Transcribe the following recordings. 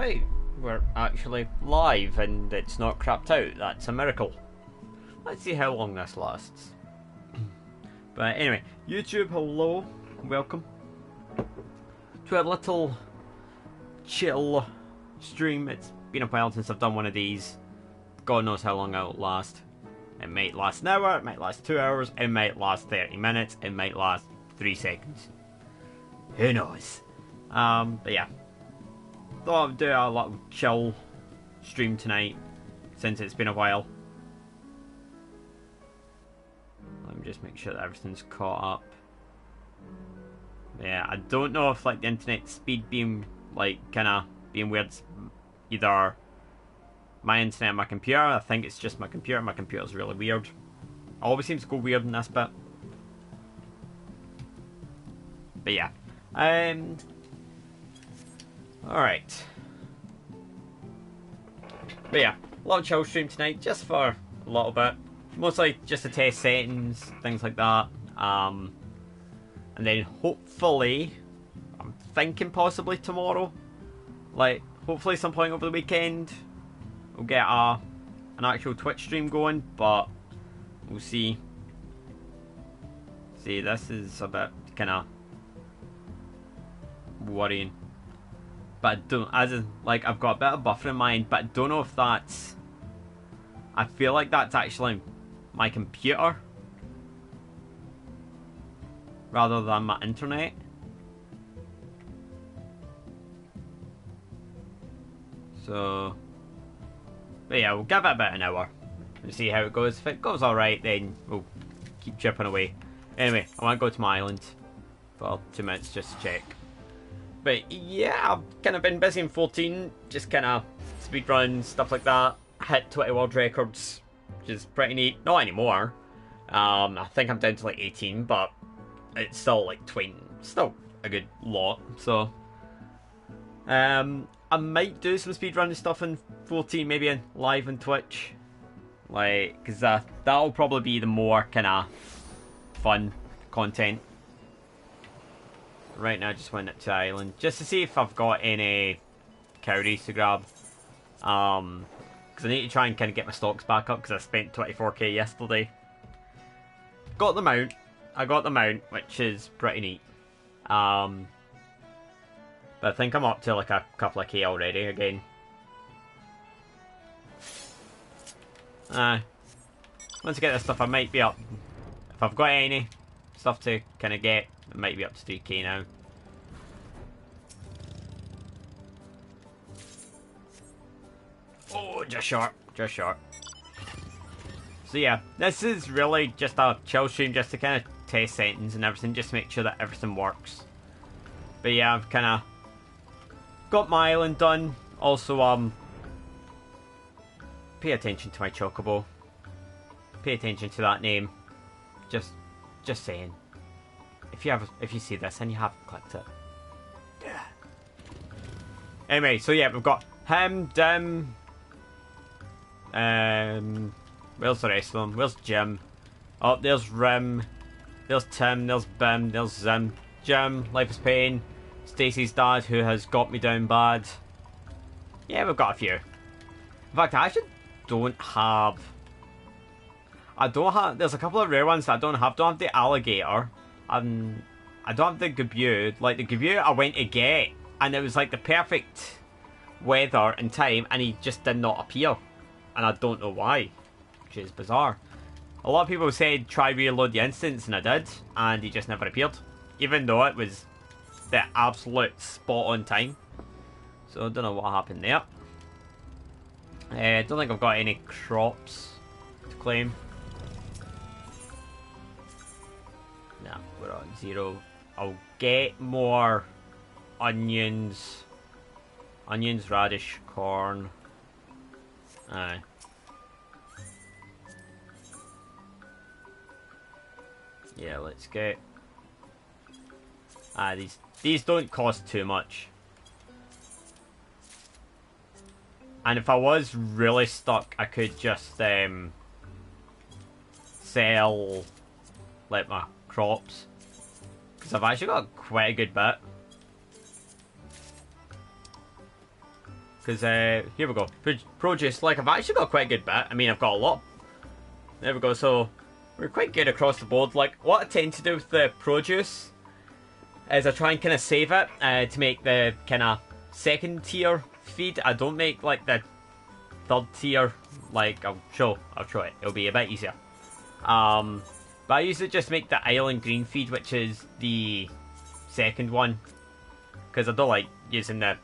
Alright, we're actually live and it's not crapped out. That's a miracle. Let's see how long this lasts. But anyway, YouTube, hello, welcome to a little chill stream. It's been a while since I've done one of these. God knows how long it'll last. It might last an hour, it might last 2 hours, it might last 30 minutes, it might last 3 seconds. Who knows? But yeah. Thought I'd do a little chill stream tonight, since it's been a while. Let me just make sure that everything's caught up. Yeah, I don't know if like the internet speed being like kinda being weird, either my internet or my computer. I think it's just my computer. My computer's really weird. Always seems to go weird in this bit. But yeah. Alright. But yeah, a little chill stream tonight, just for a little bit. Mostly just to test settings, things like that. And then hopefully, I'm thinking possibly tomorrow, like hopefully some point over the weekend, we'll get an actual Twitch stream going, but we'll see. See, this is a bit kind of worrying. But I don't, as in, like, I've got a bit of buffer in mind, but I don't know if that's, I feel like that's actually my computer rather than my internet. So, but yeah, we'll give it about an hour and see how it goes. If it goes alright, then we'll keep chipping away. Anyway, I want to go to my island for 2 minutes just to check. But yeah, I've kind of been busy in 14, just kind of speedruns, stuff like that. Hit 20 world records, which is pretty neat. Not anymore. I think I'm down to like 18, but it's still like 20, still a good lot. So, I might do some speedrunning stuff in 14, maybe in live on Twitch. Like, because that'll probably be the more kind of fun content. Right now I just went up to island just to see if I've got any cowries to grab, because I need to try and kind of get my stocks back up, because I spent 24k yesterday. Got the mount, I got the mount, which is pretty neat. But I think I'm up to like a couple of k already again. Once I get this stuff, I might be up, if I've got any stuff to kind of get, it might be up to 3k now. Oh, just short, just short. So yeah, this is really just a chill stream, just to kind of test settings and everything, just to make sure that everything works. But yeah, I've kind of got my island done. Also, pay attention to my chocobo. Pay attention to that name. Just saying. If you see this and you haven't clicked it. Yeah. Anyway, so yeah, we've got him, Dim. Where's the rest of them? Where's Jim? Oh, there's Rim. There's Tim. There's Bim. There's Zim. Jim, Life is Pain. Stacey's dad, who has got me down bad. Yeah, we've got a few. In fact, I actually don't have. There's a couple of rare ones that I don't have. Don't have the alligator. I don't have the gabu. Like, the gabu I went to get, and it was like the perfect weather and time, and he just did not appear. And I don't know why, which is bizarre. A lot of people said try reload the instance, and I did, and he just never appeared. Even though it was the absolute spot on time. So I don't know what happened there. I don't think I've got any crops to claim. Nah, we're on 0. I'll get more onions. Onions, radish, corn. Aye. Yeah, let's get. These don't cost too much. And if I was really stuck, I could just sell like my crops, because I've actually got quite a good bit. Because, here we go. Produce, like, I've actually got quite a good bit. I mean, I've got a lot. There we go, so we're quite good across the board. Like, what I tend to do with the produce is I try and kind of save it to make the kind of second tier feed. I don't make, like, the third tier. Like, I'll show it. It'll be a bit easier. But I usually just make the island green feed, which is the second one. Because I don't like using the...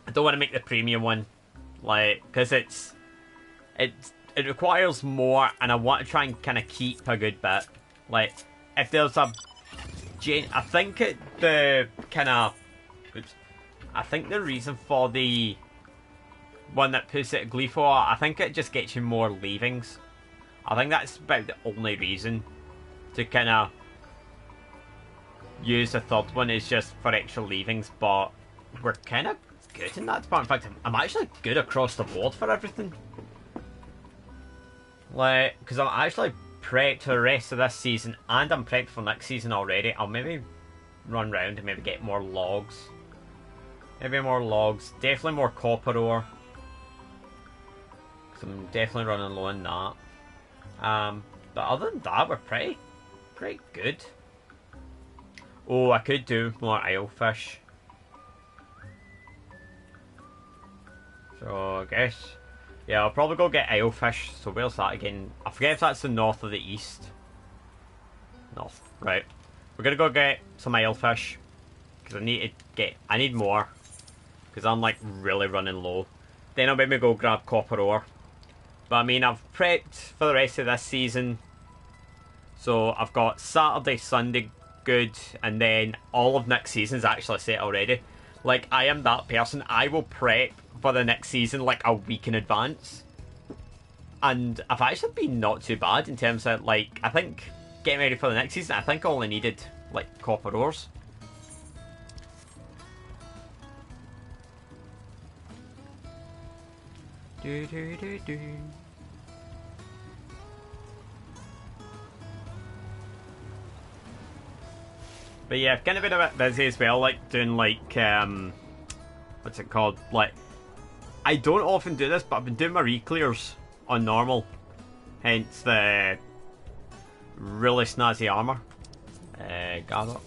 I don't want to make the premium one, like, because it requires more, and I want to try and kind of keep a good bit. Like, if there's a, I think the reason for the one that puts it at Gleeful, I think it just gets you more leavings. I think that's about the only reason to kind of use the third one, is just for extra leavings, but we're kind of good in that department. In fact, I'm actually good across the board for everything. Like, because I'm actually prepped for the rest of this season, and I'm prepped for next season already. I'll maybe run round and maybe get more logs. Maybe more logs. Definitely more copper ore. Because I'm definitely running low on that. But other than that, we're pretty good. Oh, I could do more alefish. So, I guess... Yeah, I'll probably go get alefish. So, where's that again? I forget if that's the north or the east. North. Right. We're gonna go get some alefish. Because I need more. Because I'm, like, really running low. Then I'll maybe go grab copper ore. But, I mean, I've prepped for the rest of this season. So, I've got Saturday, Sunday good. And then all of next season's actually set already. Like, I am that person. I will prep for the next season like a week in advance. And I've actually been not too bad in terms of, like, I think getting ready for the next season, I think I only needed, like, copper ores. But yeah, I've kind of been a bit busy as well, like, doing, like, what's it called? Like, I don't often do this, but I've been doing my re-clears on normal. Hence the really snazzy armor. Gather.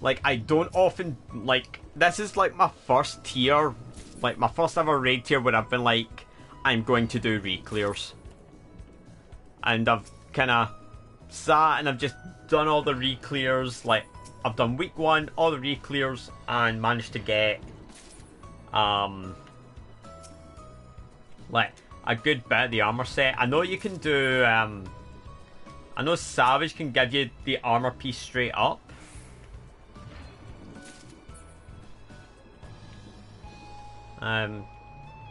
Like, I don't often, like, this is, like, my first tier, like, my first ever raid tier where I've been like, I'm going to do re-clears. And I've kind of sat and I've just done all the re-clears, like, I've done week 1, all the re-clears, and managed to get, like, a good bit of the armor set. I know you can do, I know Savage can give you the armor piece straight up. I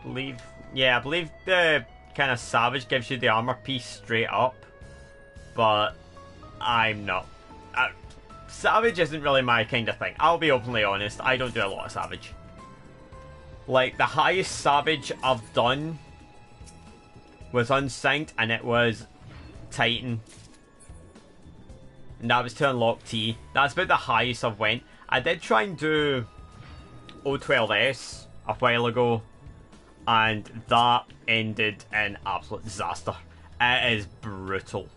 believe the kind of Savage gives you the armor piece straight up, but I'm not. Savage isn't really my kind of thing. I'll be openly honest, I don't do a lot of Savage. Like, the highest Savage I've done was unsynced, and it was Titan. And that was to unlock T. That's about the highest I've went. I did try and do O12S a while ago, and that ended in absolute disaster. It is brutal.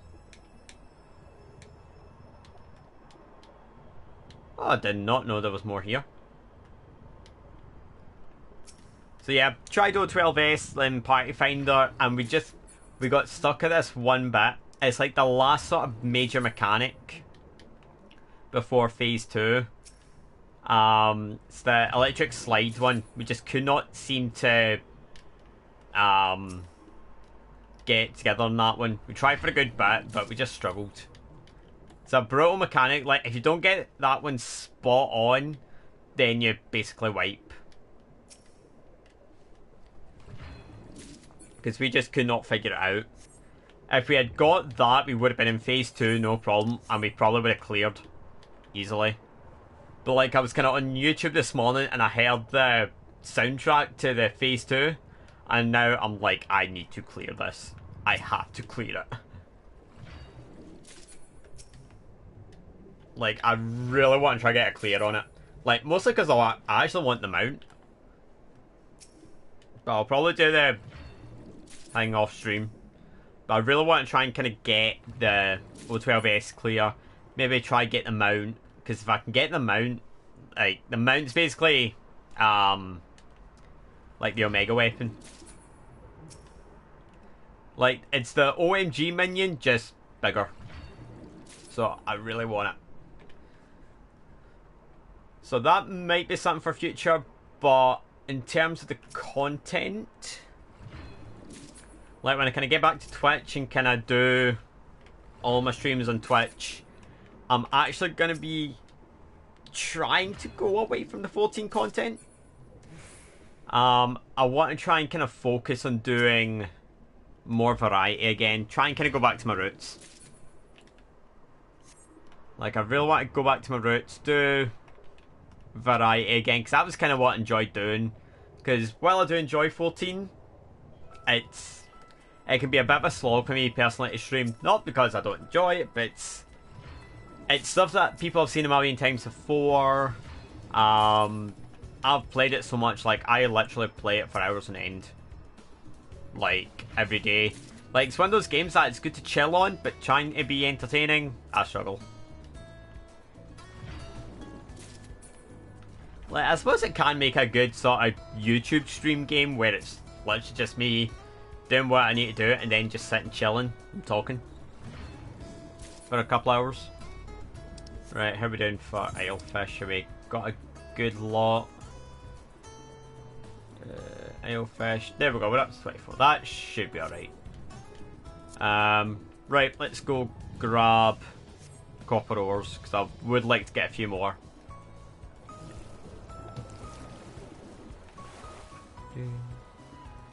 Oh, I did not know there was more here. So yeah, tried O12S in Party Finder, and we got stuck at this one bit. It's like the last sort of major mechanic before phase 2. It's the electric slide one. We just could not seem to get together on that one. We tried for a good bit, but we just struggled. It's a brutal mechanic. Like, if you don't get that one spot on, then you basically wipe. Because we just could not figure it out. If we had got that, we would have been in phase 2, no problem, and we probably would have cleared easily. But, like, I was kind of on YouTube this morning, and I heard the soundtrack to the phase 2, and now I'm like, I need to clear this. I have to clear it. Like, I really want to try to get a clear on it. Like, mostly because I actually want the mount. But I'll probably do the thing off stream. But I really want to try and kind of get the O12S clear. Maybe try get the mount. Because if I can get the mount, like, the mount's basically, like the Omega weapon. Like, it's the OMG minion, just bigger. So, I really want it. So that might be something for future, but in terms of the content, like when I kind of get back to Twitch and kind of do all my streams on Twitch, I'm actually going to be trying to go away from the 14 content. I want to try and kind of focus on doing more variety again, try and kind of go back to my roots. Like, I really want to go back to my roots, do variety again, because that was kind of what I enjoyed doing. Because while I do enjoy 14, it can be a bit of a slog for me personally to stream. Not because I don't enjoy it, but it's stuff that people have seen a million times before. I've played it so much, like, I literally play it for hours on end. Like, every day. Like, it's one of those games that it's good to chill on, but trying to be entertaining, I struggle. Like, I suppose it can make a good sort of YouTube stream game where it's literally just me doing what I need to do and then just sitting chilling and talking for a couple hours. Right, how are we doing for Islefish? Have we got a good lot? Islefish. There we go, we're up to 24. That should be alright. Right, let's go grab copper ores because I would like to get a few more.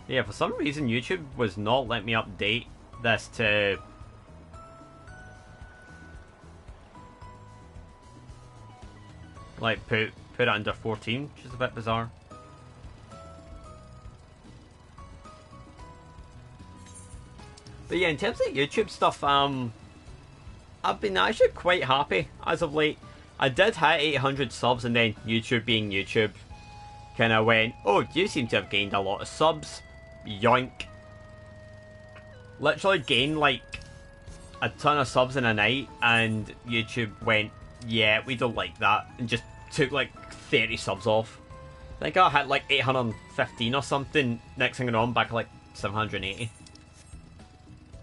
Yeah, for some reason YouTube was not letting me update this to like put it under 14, which is a bit bizarre. But yeah, in terms of YouTube stuff, I've been actually quite happy as of late. I did hit 800 subs and then YouTube being YouTube kind of went, oh, you seem to have gained a lot of subs. Yoink. Literally gained like a ton of subs in a night and YouTube went, yeah, we don't like that, and just took like 30 subs off. I think I hit like 815 or something. Next thing I know, I'm back like 780.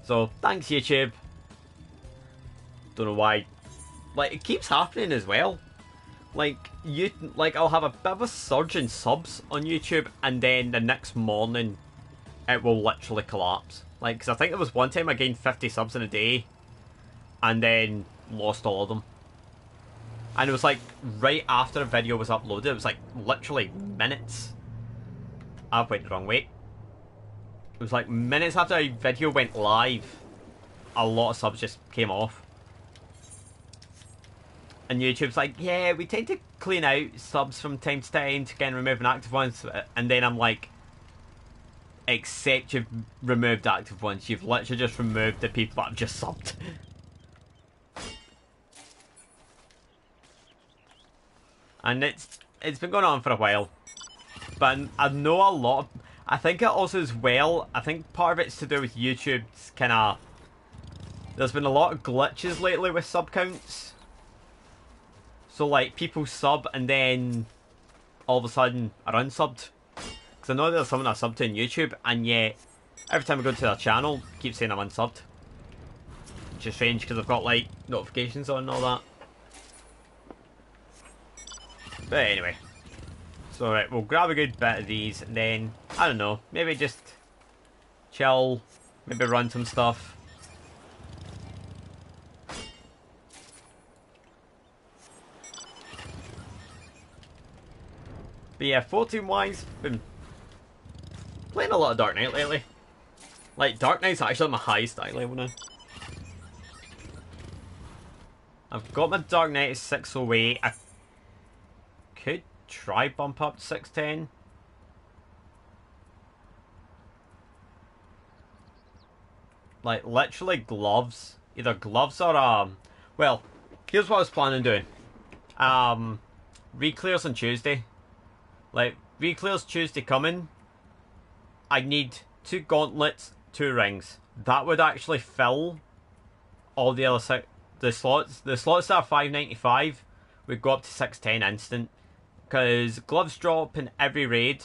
So thanks YouTube. Don't know why. Like, it keeps happening as well. Like, I'll have a bit of a surge in subs on YouTube, and then the next morning it will literally collapse. Like, because I think there was one time I gained 50 subs in a day, and then lost all of them. And it was like right after a video was uploaded. It was like literally minutes. I've went the wrong way. It was like minutes after a video went live, a lot of subs just came off. And YouTube's like, yeah, we tend to clean out subs from time to time to again remove inactive ones. And then I'm like, except you've removed active ones. You've literally just removed the people that have just subbed. And it's been going on for a while. But I know a lot of, I think it also as well, I think part of it's to do with YouTube's kind of, there's been a lot of glitches lately with sub counts. So like people sub and then all of a sudden are unsubbed. Because I know there's someone I subbed to on YouTube, and yet every time I go to their channel, it keeps saying I'm unsubbed. Which is strange because I've got like notifications on and all that. But anyway. So right, we'll grab a good bit of these and then, I don't know, maybe just chill, maybe run some stuff. But yeah, 14 wise, been playing a lot of Dark Knight lately. Like, Dark Knight's actually my highest eye level now. I've got my Dark Knight at 608. I could try bump up to 610. Like, literally gloves. Either gloves or, well, here's what I was planning on doing. reclears on Tuesday. Like, reclears Tuesday coming. I need 2 gauntlets, 2 rings. That would actually fill all the other the slots. The slots that are $5.95 would go up to $6.10 instant. Because gloves drop in every raid,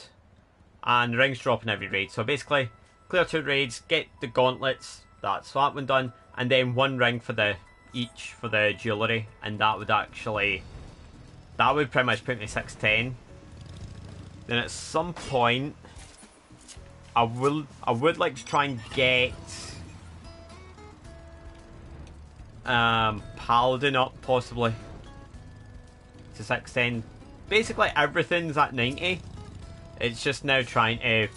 and rings drop in every raid. So basically, clear 2 raids, get the gauntlets, that's that one done, and then 1 ring for each for the jewellery, and that would actually, that would pretty much put me 610. Then at some point, I would like to try and get Paladin up possibly to 610. Basically everything's at 90. It's just now trying to,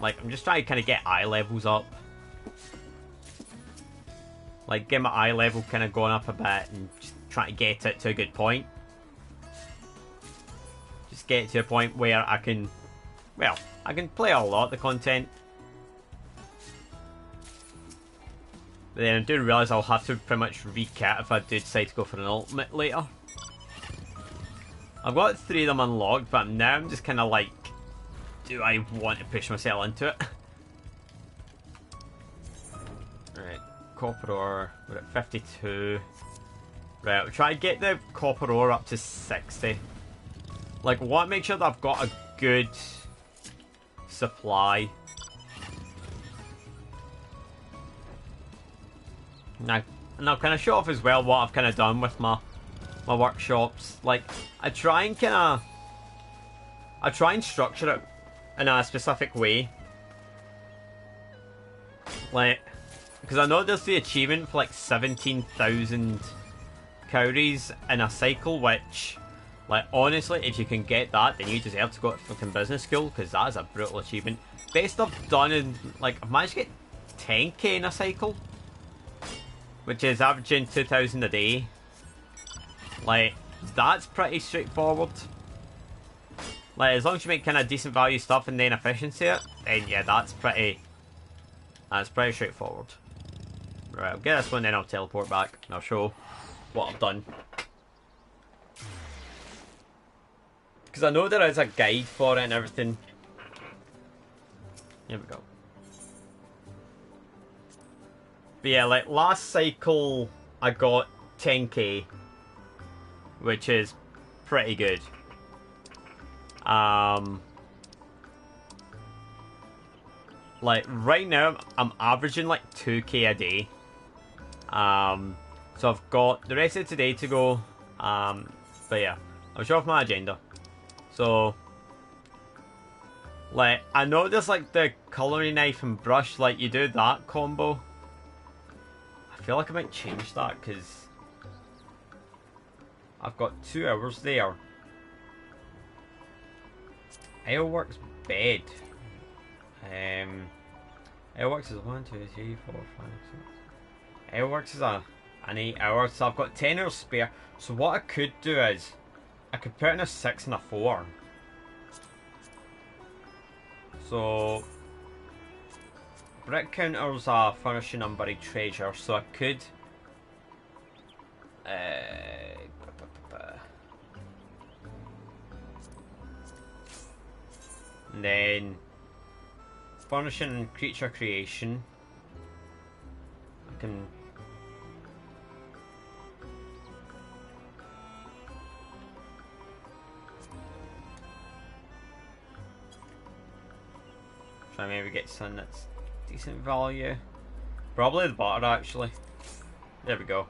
like, I'm just trying to kind of get eye levels up. Like, get my eye level kind of going up a bit and just trying to get it to a good point. Just get to a point where I can, well, I can play a lot of the content. But then I do realise I'll have to pretty much rekit if I do decide to go for an ultimate later. I've got 3 of them unlocked, but now I'm just kind of like, do I want to push myself into it? Right, copper ore, we're at 52. Right, I'll try to get the copper ore up to 60. Like, I want to make sure that I've got a good supply. Now, and I'll kind of show off as well what I've kind of done with my workshops. Like, I try and structure it in a specific way. Like, because I know there's the achievement for like 17,000 cowries in a cycle, which, like, honestly, if you can get that, then you deserve to go to fucking business school, because that is a brutal achievement. Best I've done in, like, I've managed to get 10k in a cycle, which is averaging 2,000 a day. Like, that's pretty straightforward. Like, as long as you make kind of decent value stuff and then efficiency it, then yeah, that's pretty straightforward. Right, I'll get this one, then I'll teleport back and I'll show what I've done. Because I know there is a guide for it and everything. Here we go. But yeah, like, last cycle I got 10k, which is pretty good. Like, right now I'm averaging like 2k a day. So I've got the rest of today to go. But yeah, I'll show off my agenda. So, like, I know there's like the culinary knife and brush, like, you do that combo. I feel like I might change that because I've got 2 hours there. Ironworks bed. Ironworks is 1, 2, 3, 4, 5, 6. Ironworks is an 8 hour, so I've got 10 hours spare. So what I could do is I could put in a 6 and a 4. So brick counters are furnishing and buried treasure, so I could and then furnishing and creature creation. I can try maybe get something that's decent value. Probably the butter, actually. There we go.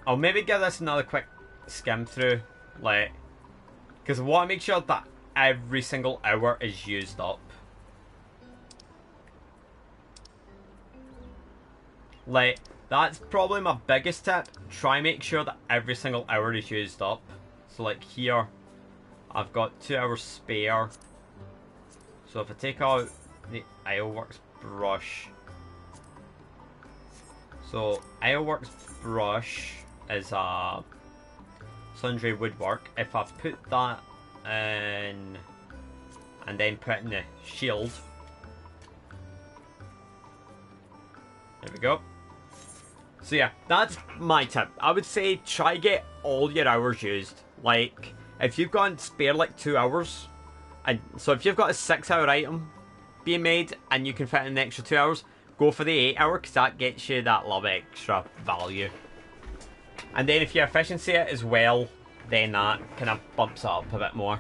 I'll maybe give this another quick skim through, like, because I want to make sure that every single hour is used up. Like, that's probably my biggest tip. Try make sure that every single hour is used up. So like here, I've got 2 hours spare. So if I take out the Ironworks brush, so Ironworks brush is a sundry woodwork. If I put that in and then put in the shield, there we go. So yeah, that's my tip. I would say try get all your hours used. Like, if you've got spare like 2 hours, and so if you've got a 6-hour item being made and you can fit in an extra 2 hours, go for the 8-hour, because that gets you that little bit extra value. And then if you efficiency it as well, then that kind of bumps it up a bit more.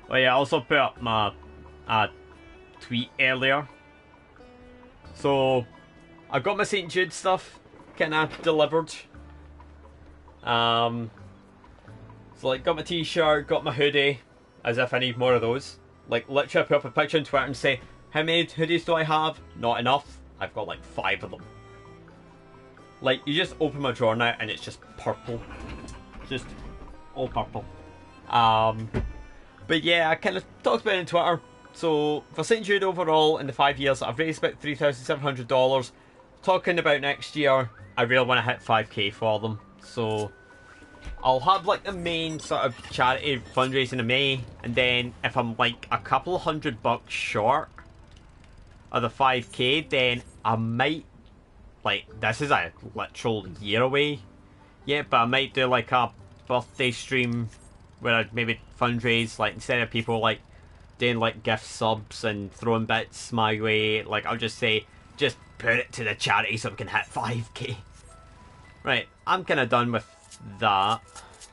Oh yeah, I also put up my tweet earlier. So I got my St. Jude stuff kind of delivered. So like got my t-shirt, got my hoodie, as if I need more of those. Like literally I put up a picture on Twitter and say, how many hoodies do I have? Not enough. I've got like 5 of them. Like you just open my drawer now and it's just purple. Just all purple. But yeah, I kind of talked about it on Twitter. So for St. Jude overall, in the 5 years, I've raised about $3,700. Talking about next year, I really want to hit 5k for them. So I'll have like the main sort of charity fundraising in May, and then if I'm like a couple of $100 short of the 5k, then I might, like, this is a literal year away. Yeah, but I might do like a birthday stream where I'd maybe fundraise, like instead of people like doing like gift subs and throwing bits my way, like I'll just say, just put it to the charity so we can hit 5k. Right, I'm kind of done with that.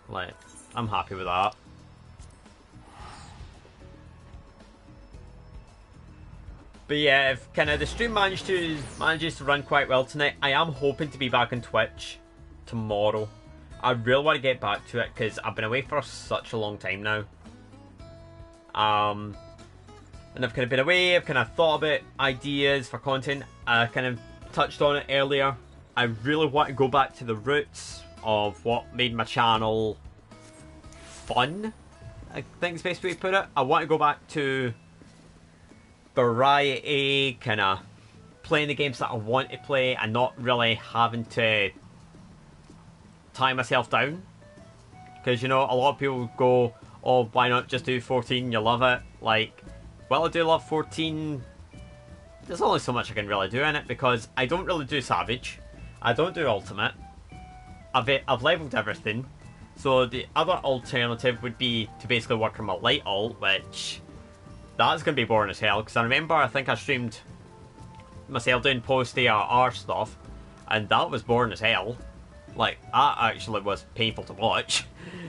Like, I'm happy with that. But yeah, if kind of the stream manages to run quite well tonight, I am hoping to be back on Twitch tomorrow. I really want to get back to it because I've been away for such a long time now. And I've kind of been away, I've kind of thought about ideas for content. I kind of touched on it earlier. I really want to go back to the roots of what made my channel fun, I think is the best way to put it. I want to go back to variety, kind of playing the games that I want to play and not really having to tie myself down. Because, you know, a lot of people go, oh, why not just do 14, you love it. Like, well, I do love 14. There's only so much I can really do in it, because I don't really do Savage. I don't do Ultimate. I've leveled everything. So the other alternative would be to basically work on my light alt, which that's going to be boring as hell. Because I remember, I think I streamed myself doing post-ARR stuff, and that was boring as hell. Like, that actually was painful to watch.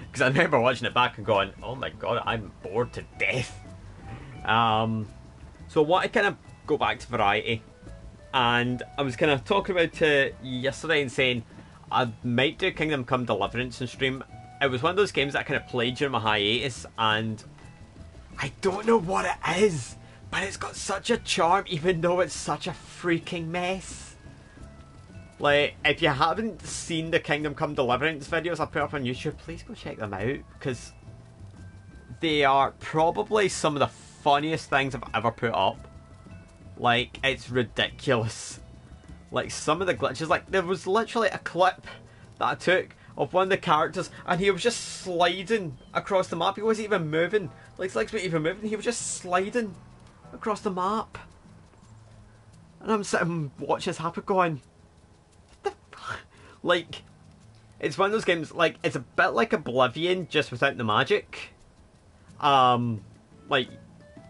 Because I remember watching it back and going, oh my god, I'm bored to death. So I want to kind of go back to variety. And I was kind of talking about it yesterday and saying I might do Kingdom Come Deliverance and stream. It was one of those games that I kind of played during my hiatus, and I don't know what it is, but it's got such a charm even though it's such a freaking mess. Like, if you haven't seen the Kingdom Come Deliverance videos I put up on YouTube, please go check them out, because they are probably some of the funniest things I've ever put up. Like, it's ridiculous. Like, some of the glitches, like, there was literally a clip that I took of one of the characters, and he was just sliding across the map. He wasn't even moving. Like, his legs weren't even moving. He was just sliding across the map. And I'm sitting watching this happen going, what the fuck? Like, it's one of those games, like, it's a bit like Oblivion, just without the magic. Like,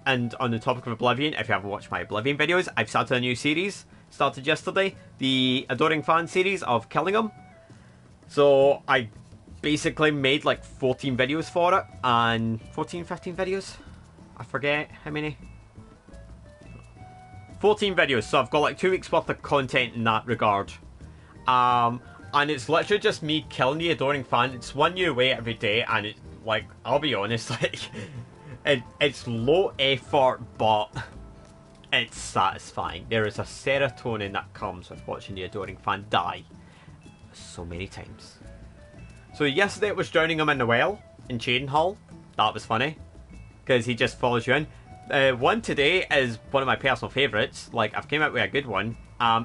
and on the topic of Oblivion, if you haven't watched my Oblivion videos, I've started a new series. Started yesterday. The Adoring Fan series of killing them. So I basically made like 14 videos for it. And 14, 15 videos? I forget how many. 14 videos. So I've got like 2 weeks worth of content in that regard. And it's literally just me killing the Adoring Fan. It's one new way every day. And it's like, I'll be honest, like... It's low effort, but it's satisfying. There is a serotonin that comes with watching the Adoring Fan die so many times. So yesterday it was drowning him in the well in Chadenhall. That was funny, because he just follows you in. One today is one of my personal favourites. Like, I've came out with a good one.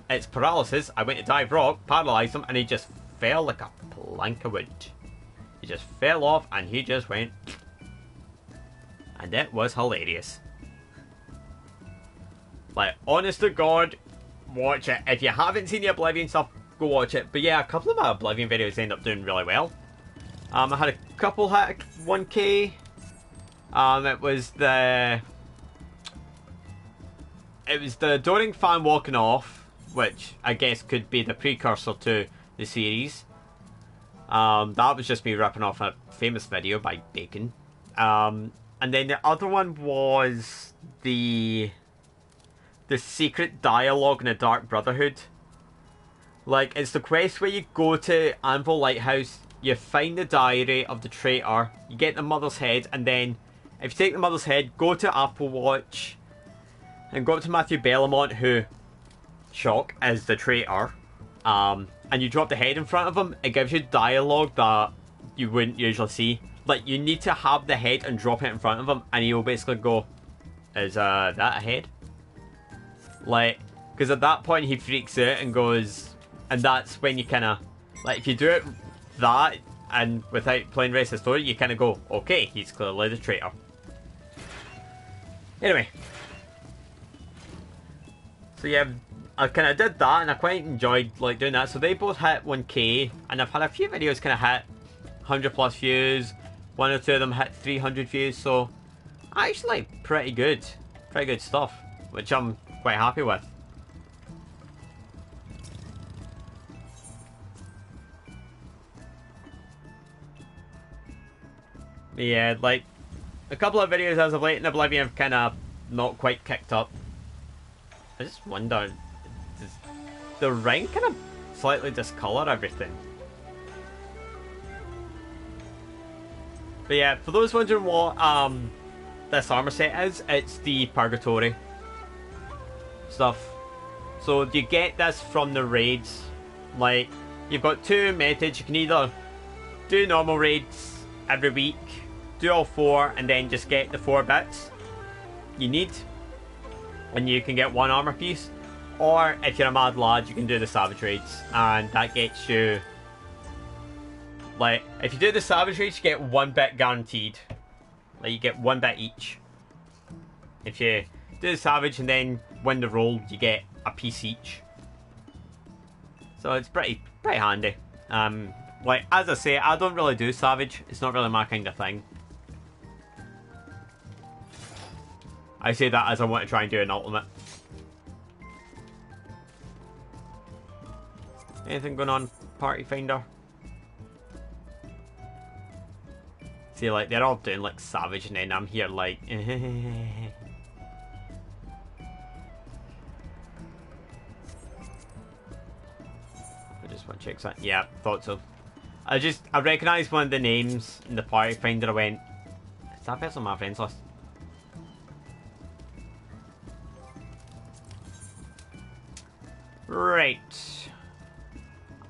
It's paralysis. I went to dive rock, paralysed him, and he just fell like a plank of wood. He just fell off and he just went... And it was hilarious. Like, honest to God, watch it. If you haven't seen the Oblivion stuff, go watch it. But yeah, a couple of my Oblivion videos end up doing really well. I had a couple hit 1k. It was the Doring fan walking off, which I guess could be the precursor to the series. That was just me ripping off a famous video by Bacon. And then the other one was the secret dialogue in the Dark Brotherhood. Like, it's the quest where you go to Anvil Lighthouse, you find the diary of the traitor, you get the mother's head, and then if you take the mother's head, go to Apple Watch and go up to Matthew Bellamont, who, shock, is the traitor, and you drop the head in front of him. It gives you dialogue that you wouldn't usually see. Like, you need to have the head and drop it in front of him, and he'll basically go, is that a head? Like, because at that point he freaks out and goes, and that's when you kind of, like, if you do it that, and without playing the rest of the story, you kind of go, okay, he's clearly the traitor. Anyway. So yeah, I kind of did that, and I quite enjoyed, like, doing that. So they both hit 1k, and I've had a few videos kind of hit 100 plus views. One or two of them hit 300 views, so actually pretty good stuff, which I'm quite happy with. Yeah, like, a couple of videos as of late in Oblivion have kind of not quite kicked up. I just wonder, does the ring kind of slightly discolour everything? But yeah, for those wondering what this armor set is, it's the Purgatory stuff. So you get this from the raids. Like, you've got two methods. You can either do normal raids every week, do all four, and then just get the 4 bits you need, and you can get 1 armor piece. Or if you're a mad lad, you can do the savage raids, and that gets you, like, if you do the savage raids, you get 1 bit guaranteed. Like, you get 1 bit each. If you do the savage and then win the roll, you get a piece each. So it's pretty handy. Like, as I say, I don't really do savage. It's not really my kind of thing. I say that as I want to try and do an ultimate. Anything going on, Party Finder? See, like, they're all doing, like, savage, and then I'm here, like... I just want to check that. Yeah, thought so. I recognised one of the names in the Party Finder. I went, is that person on my friends list? Right.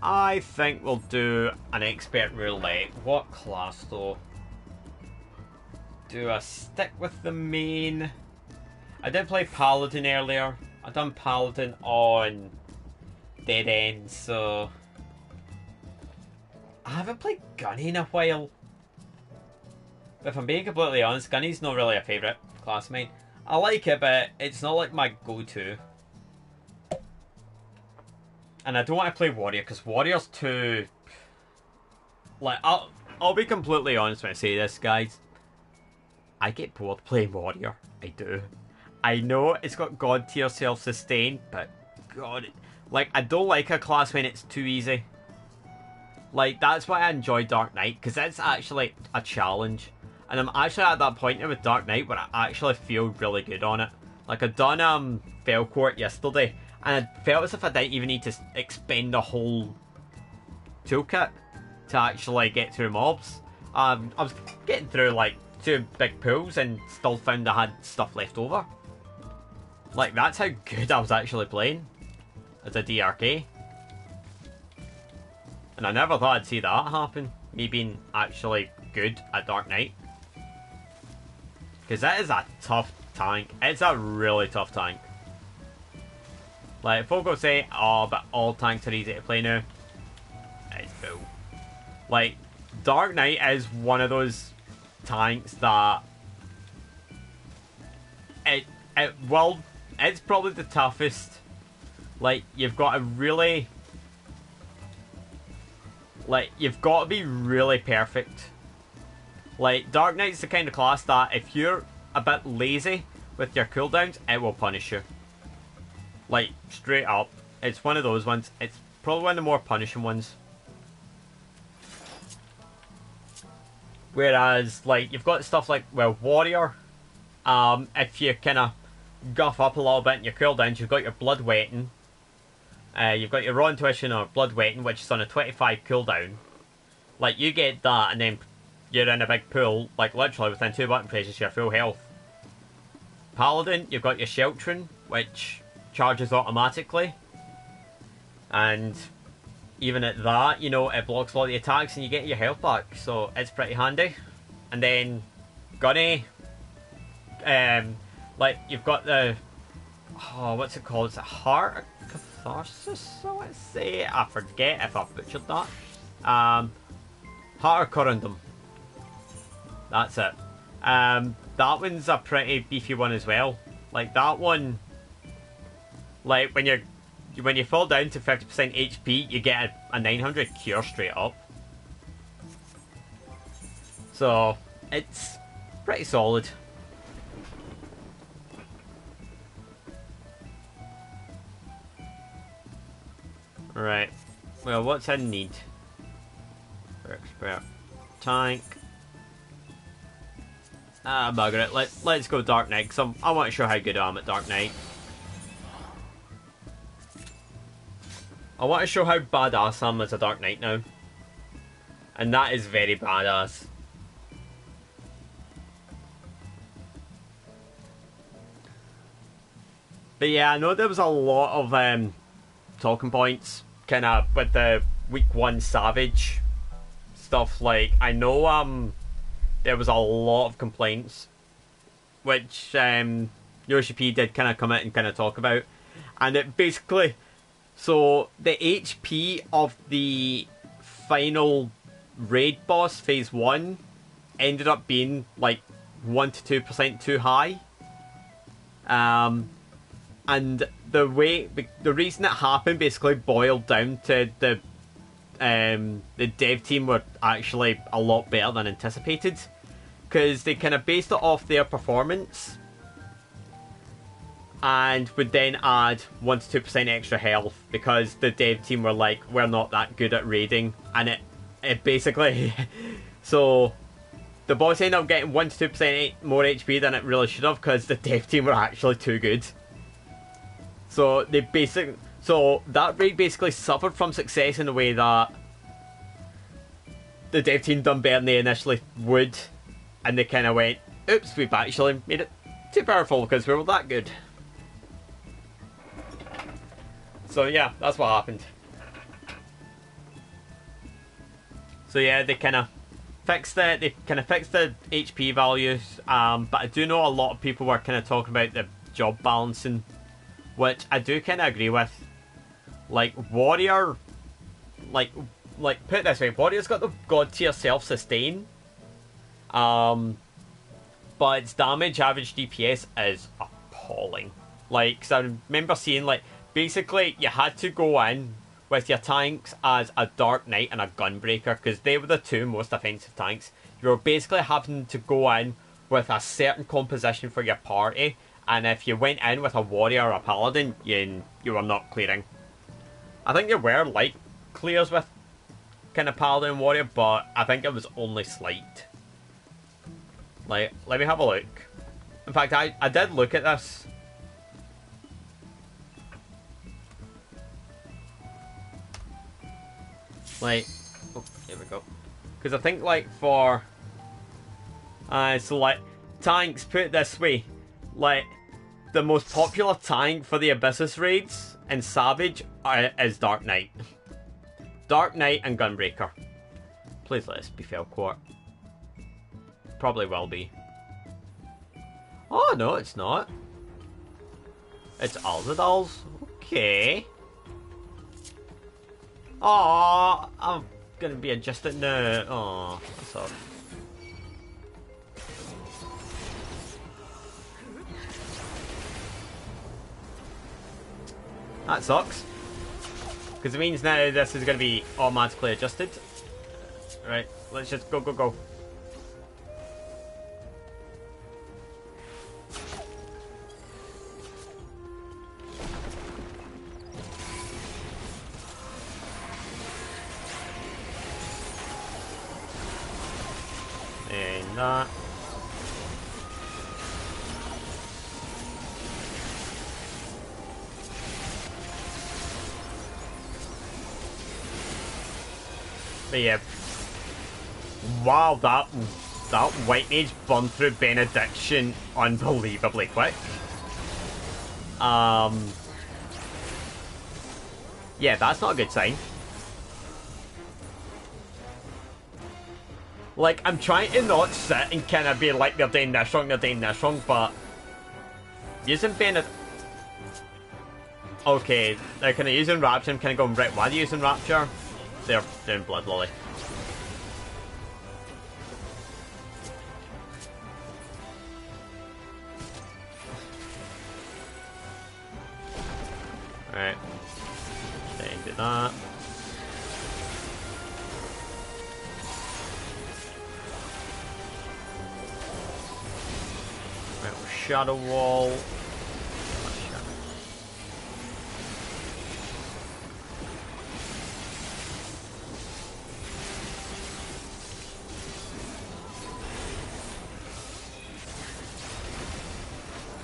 I think we'll do an expert roulette. What class though? Do I stick with the main? I did play Paladin earlier. I done Paladin on Dead End, so I haven't played Gunny in a while. But if I'm being completely honest, Gunny's not really a favourite class of mine. I like it, but it's not like my go-to. And I don't want to play Warrior, because Warrior's too... Like, I'll be completely honest when I say this, guys. I get bored playing Warrior. I do. I know it's got God tier self-sustain, but God... Like, I don't like a class when it's too easy. Like, that's why I enjoy Dark Knight, because it's actually a challenge. And I'm actually at that point now with Dark Knight where I actually feel really good on it. Like, I done Felcourt yesterday, and I felt as if I didn't even need to expend a whole toolkit to actually get through mobs. I was getting through like 2 big pools and still found I had stuff left over. Like, that's how good I was actually playing as a DRK. And I never thought I'd see that happen, me being actually good at Dark Knight. Because that is a tough tank. It's a really tough tank. Like, folk will say, oh, but all tanks are easy to play now. It's bull. Like, Dark Knight is one of those tanks that it will it's probably the toughest. Like, you've got to really... Like, you've got to be really perfect. Like, Dark Knight's the kind of class that if you're a bit lazy with your cooldowns, it will punish you. Like, straight up. It's one of those ones. It's probably one of the more punishing ones. Whereas, like, you've got stuff like, well, Warrior. If you kind of guff up a little bit in your cooldowns, you've got your Blood Wetting. You've got your Raw Intuition or Blood Wetting, which is on a 25 cooldown. Like, you get that, and then you're in a big pool, like, literally within 2 button presses, you're full health. Paladin, you've got your Sheltering, which charges automatically. And even at that, you know, it blocks a lot of the attacks and you get your health back, so it's pretty handy. And then Gunny, like, you've got the, oh, what's it called? Is it Heart of Catharsis, I want to say? I forget if I butchered that. Heart of Corundum. That's it. That one's a pretty beefy one as well. Like, that one, like, when you fall down to 50% HP, you get a 900 cure straight up. So, it's pretty solid. Right. Well, what's I need? For expert. Tank. Ah, bugger it. Let's go Dark Knight, because I want to show how good I am at Dark Knight. I want to show how badass I am as a Dark Knight now. And that is very badass. But yeah, I know there was a lot of talking points kind of with the week 1 Savage stuff. Like, I know there was a lot of complaints, which Yoshi P did kind of come out and kind of talk about. And it basically... So, the HP of the final raid boss, phase 1, ended up being like 1 to 2% too high. And the reason it happened basically boiled down to the dev team were actually a lot better than anticipated. Because they kind of based it off their performance. And would then add 1 to 2% extra health because the dev team were like, we're not that good at raiding. And it basically... So, the boss ended up getting 1 to 2% more HP than it really should have because the dev team were actually too good. So, that raid basically suffered from success in the way that the dev team done better than they initially would. And they kind of went, oops, we've actually made it too powerful because we were that good. So yeah, that's what happened. So yeah, they kind of fixed it. They kind of fixed the HP values. But I do know a lot of people were kind of talking about the job balancing, which I do kind of agree with. Like Warrior, like put it this way, Warrior's got the god tier self sustain. But its damage average DPS is appalling. Like, 'cause I remember seeing like. Basically, you had to go in with your tanks as a Dark Knight and a Gunbreaker because they were the 2 most offensive tanks. You were basically having to go in with a certain composition for your party, and if you went in with a Warrior or a Paladin, you were not clearing. I think there were light clears with kind of Paladin and Warrior, but I think it was only slight. Like, let me have a look. In fact, I did look at this. Like, oh, here we go. Because I think, like, for... so, like, tanks, put it this way. Like, the most popular tank for the Abyssus raids in Savage is Dark Knight. Dark Knight and Gunbreaker. Please let us be Felcourt. Probably will be. Oh, no, it's not. It's Alzadals. Okay. Oh, I'm gonna be adjusted now. Oh, that's odd. That sucks. Because it means now this is going to be automatically adjusted. Right, let's just go, go, go. And that. But yeah. Wow, that White Mage burned through Benediction unbelievably quick. Yeah, that's not a good sign. Like, I'm trying to not sit and kind of be like, they're doing this wrong, but using Benedict. Okay, they're kind of using Rapture. I'm kind of going, right, why are you using Rapture? They're doing Blood Lily. Alright. Change it that. Right, we'll Shadow Wall.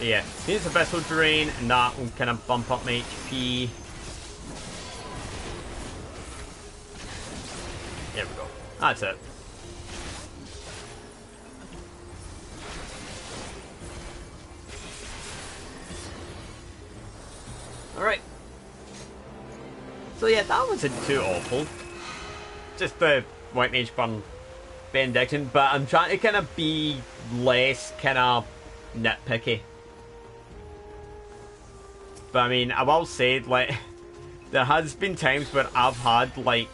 Yeah, here's the Abyssal Drain, and that will kind of bump up my HP. There we go. That's it. Alright. So yeah, that wasn't too awful. Just the White Mage burn Benediction, but I'm trying to kind of be less kind of nitpicky. But I mean, I will say, like, there has been times where I've had, like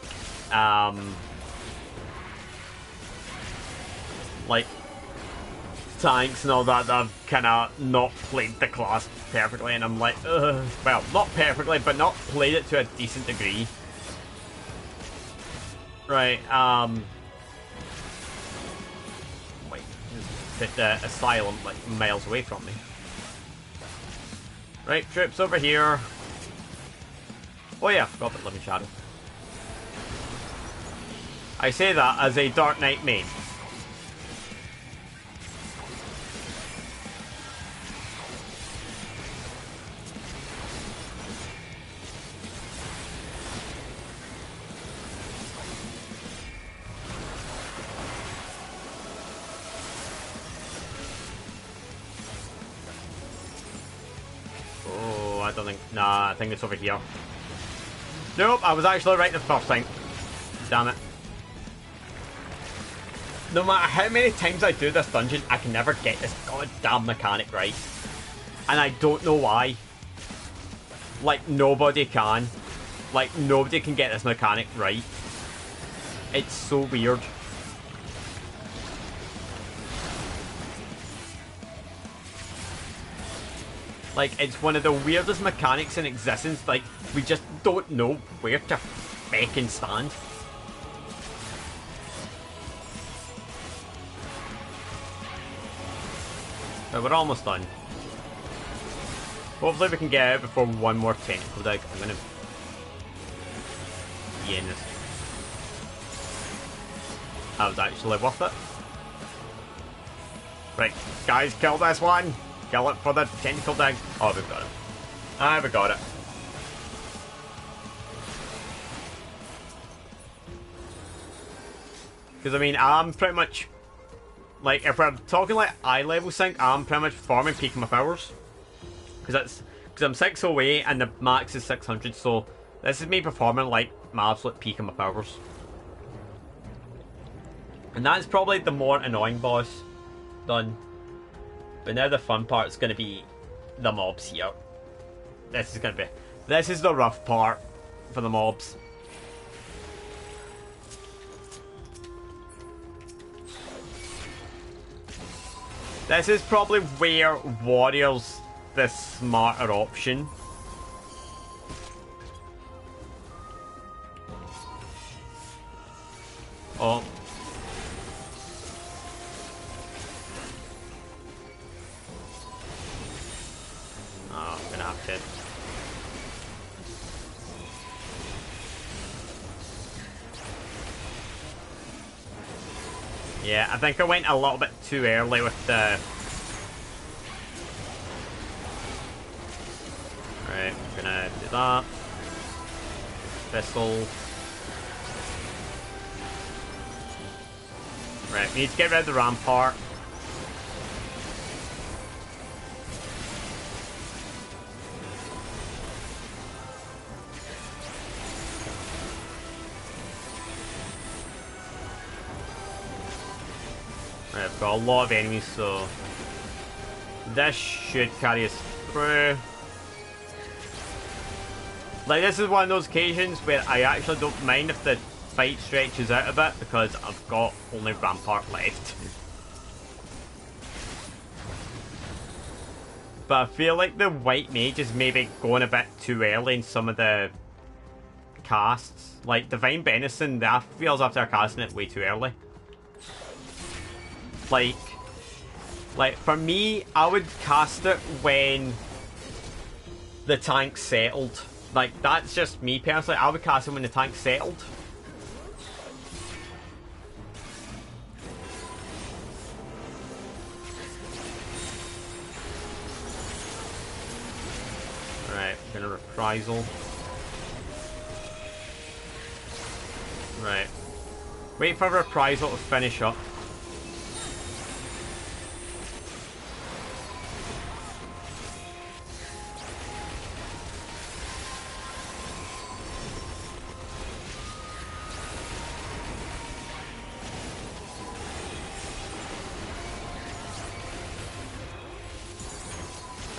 tanks and all that I've kind of not played the class perfectly, and I'm like, ugh. Well, not perfectly, but not played it to a decent degree. Right, wait, put the Asylum, like, miles away from me. Right, troops over here. Oh yeah, forgot about Living Shadow. I say that as a Dark Knight main. Nah, I think it's over here. Nope, I was actually right the first time. Damn it. No matter how many times I do this dungeon, I can never get this goddamn mechanic right. And I don't know why. Like, nobody can. Like, nobody can get this mechanic right. It's so weird. Like, it's one of the weirdest mechanics in existence. Like, we just don't know where to fucking stand. But we're almost done. Hopefully we can get out before one more technical dig. I'm gonna be in this. That was actually worth it. Right, guys, kill this one! Kill it for the technical dig. Oh, we've got it. Ah, we got it. Because, I mean, I'm pretty much... Like, if we're talking like eye level sync, I'm pretty much farming peak my powers. Because I'm 608 and the max is 600, so this is me performing like my absolute peak of my powers. And that's probably the more annoying boss done. But now the fun part's going to be the mobs here. This is the rough part for the mobs. This is probably where Warrior's the smarter option. Oh. Oh, I'm gonna have to. Yeah, I think I went a little bit too early with the... Right, I'm gonna do that. Pistol. Right, we need to get rid of the rampart. Right, I've got a lot of enemies, so this should carry us through. Like, this is one of those occasions where I actually don't mind if the fight stretches out a bit, because I've got only rampart left. But I feel like the white mage is maybe going a bit too early in some of the casts. Like, Divine Benison, that feels after casting it way too early. Like, for me, I would cast it when the tank's settled. Like, that's just me personally. I would cast it when the tank's settled. Right, gonna reprisal. Right. Wait for reprisal to finish up.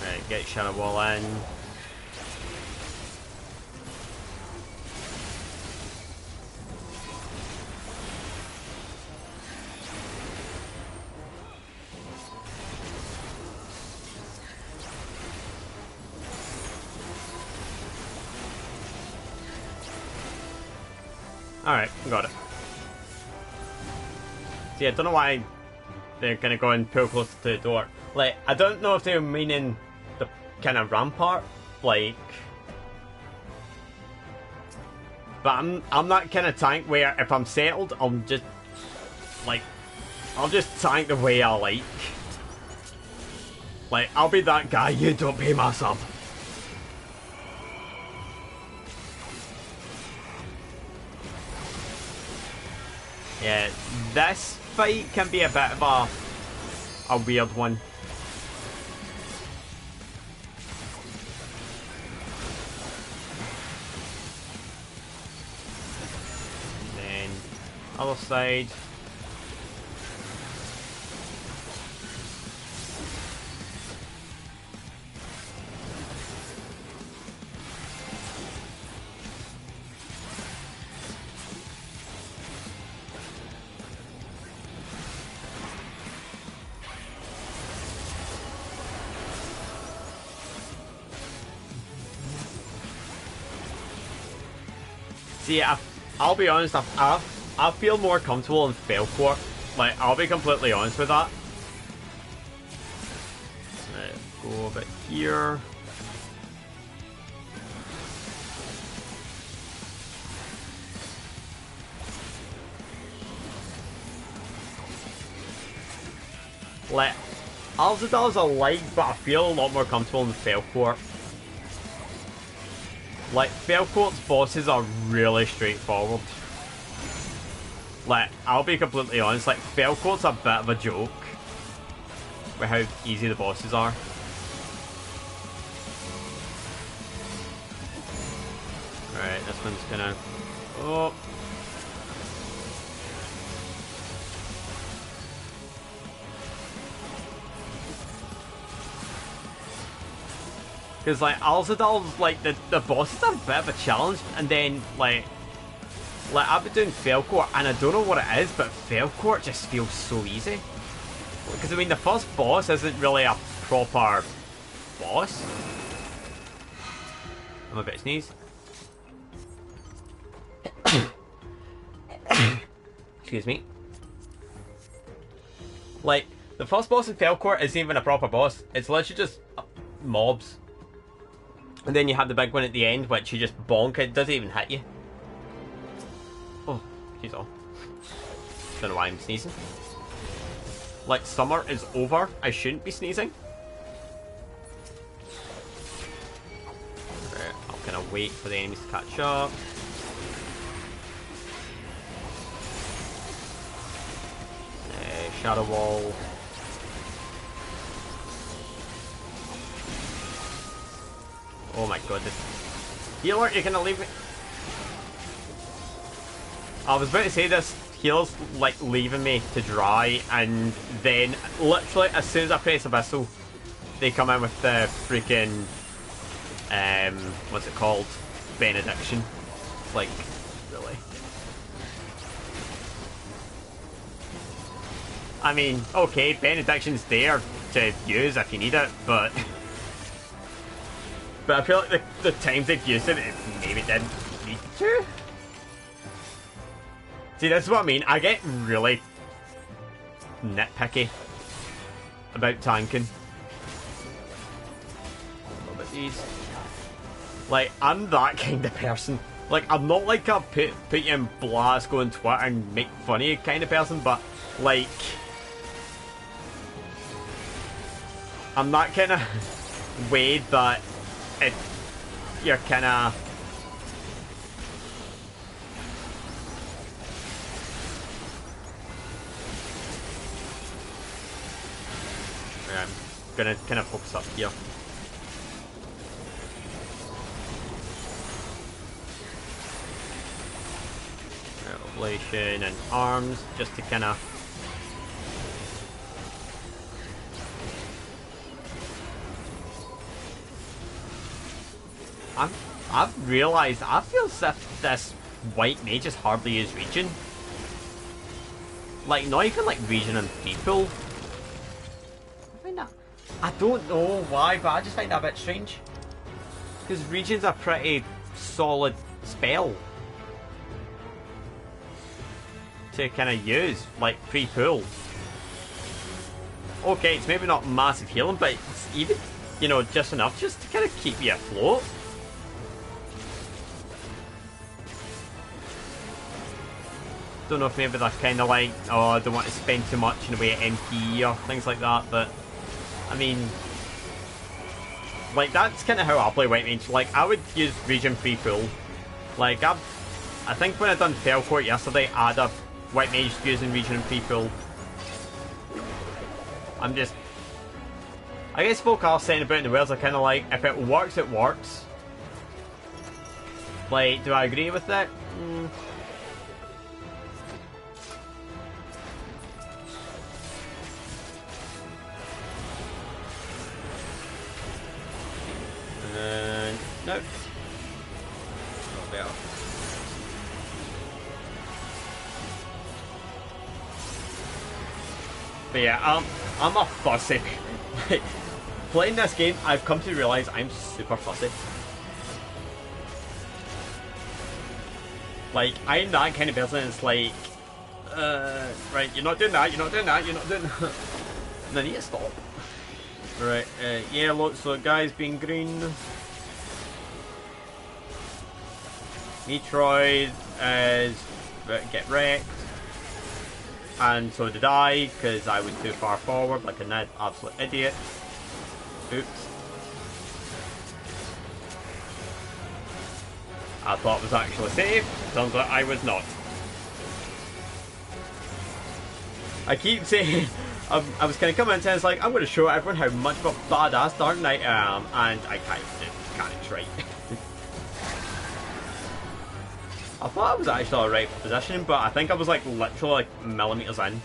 Right, get Shadow Wall in. Alright, got it. So yeah, I don't know why they're gonna go and pull close to the door. Like, I don't know if they're meaning the kind of rampart, like... But I'm that kind of tank where if I'm settled, I'm just... Like, I'll just tank the way I like. Like, I'll be that guy, you don't pay my sub. Yeah, this fight can be a bit of a weird one. Then, other side. See, I'll be honest, I feel more comfortable in Felcourt. Like, I'll be completely honest with that. Right, go over here. Like, Alzadal's a light, but I feel a lot more comfortable in Felcourt. Like, Felcourt's bosses are really straightforward. Like, I'll be completely honest, like, Felcourt's a bit of a joke with how easy the bosses are. Right, this one's gonna... Oh. Because, like, Alzadal's, like, the bosses are a bit of a challenge, and then, like, I've been doing Felcourt, and I don't know what it is, but Felcourt just feels so easy. Because, I mean, the first boss isn't really a proper boss. I'm a bit sneeze. Excuse me. Like, the first boss in Felcourt isn't even a proper boss. It's literally just mobs. And then you have the big one at the end, which you just bonk. It doesn't even hit you. Oh, he's off. Don't know why I'm sneezing. Like, summer is over. I shouldn't be sneezing. Right, I'll kind of wait for the enemies to catch up. Shadow wall. Oh my god, this healer, you're gonna leave me. I was about to say this healer's like leaving me to dry, and then literally as soon as I press Abyssal, they come in with the freaking what's it called? Benediction. Like, really. I mean, okay, Benediction's there to use if you need it, but I feel like the times they've used it maybe didn't need to. See, this is what I mean. I get really nitpicky about tanking. A little bit these. Like, I'm that kind of person. Like, I'm not like a put you in blast, go on Twitter and make fun of you kind of person, but like, I'm that kind of way that you're kind of I'm gonna kind of focus up here. Oblation and arms just to kind of I've realised I feel as if this white mage is hardly used regen. Like, not even like regen and people. I don't know why, but I just find that a bit strange. Because regen's a pretty solid spell to kind of use, like pre-pull. Okay, it's maybe not massive healing, but it's even, you know, just enough just to kind of keep you afloat. Don't know if maybe that's kind of like, oh, I don't want to spend too much in the way of MP or things like that, but I mean, like, that's kind of how I play White Mage. Like, I would use regen pre-pull. Like, I think when I done Felcourt yesterday, I had a White Mage using regen pre-pull. I guess folk are saying about in the world are kind of like, if it works, it works. Like, do I agree with that? No. Not better. But yeah, I'm a fussy. Like, playing this game, I've come to realise I'm super fussy. Like, I'm that kind of person. It's like, right, you're not doing that. You're not doing that. You're not doing that. And I need to stop. Right, yellow. So guys being green. Metroid is get wrecked, and so did I, because I was too far forward like an absolute idiot. Oops. I thought it was actually safe, turns out I was not. I keep saying, I was kind of coming into it, it's like, I'm going to show everyone how much of a badass Dark Knight I am, and I can't try. I thought I was actually in the right position, but I think I was like literally like millimeters in.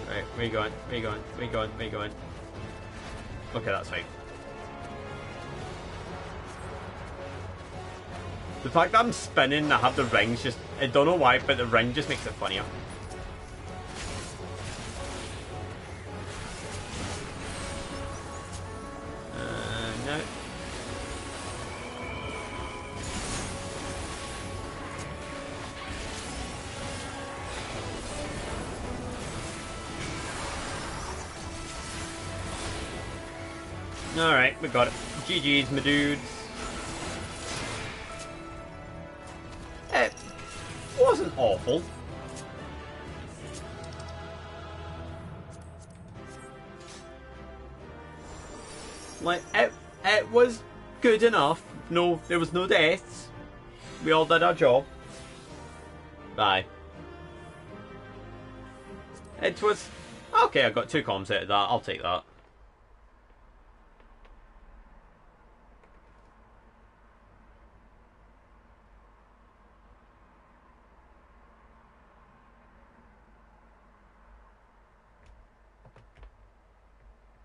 Right, where you going? Where you going? Where you going? Where you going? Okay, that's fine. The fact that I'm spinning and I have the rings just, I don't know why, but the ring just makes it funnier. No. Alright, we got it. GG's, my dudes. It wasn't awful. Like, it was good enough. No, there was no deaths. We all did our job. Bye. It was... Okay, I got 2 comms out of that. I'll take that.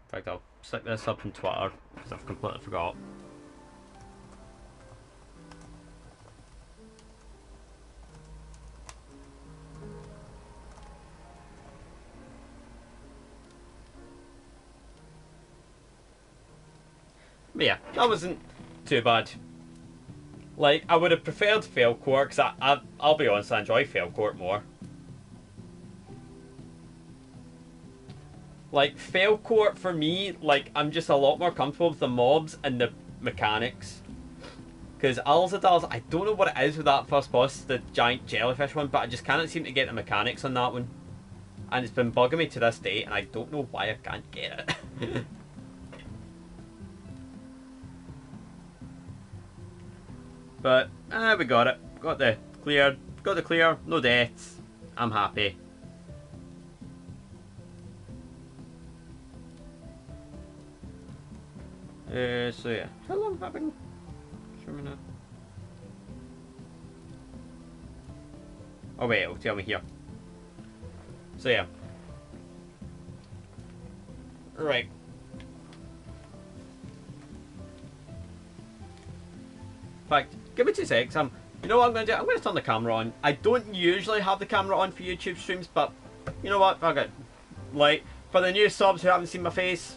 In fact, I'll stick this up on Twitter because I've completely forgot. But yeah, that wasn't too bad. Like, I would have preferred Fail Court because I'll be honest, I enjoy Fail Court more. Like, Fail Court for me, like, I'm just a lot more comfortable with the mobs and the mechanics. Because Alzadal's, I don't know what it is with that first boss, the giant jellyfish one, but I just cannot seem to get the mechanics on that one. And it's been bugging me to this day, and I don't know why I can't get it. But, we got it. Got the clear, no deaths. I'm happy. So yeah, how long have I been streaming now? Oh wait, it'll tell me here. So yeah. Right. In fact, give me 2 secs. You know what I'm going to do? I'm going to turn the camera on. I don't usually have the camera on for YouTube streams, but you know what? Fuck it. Like, for the new subs who haven't seen my face,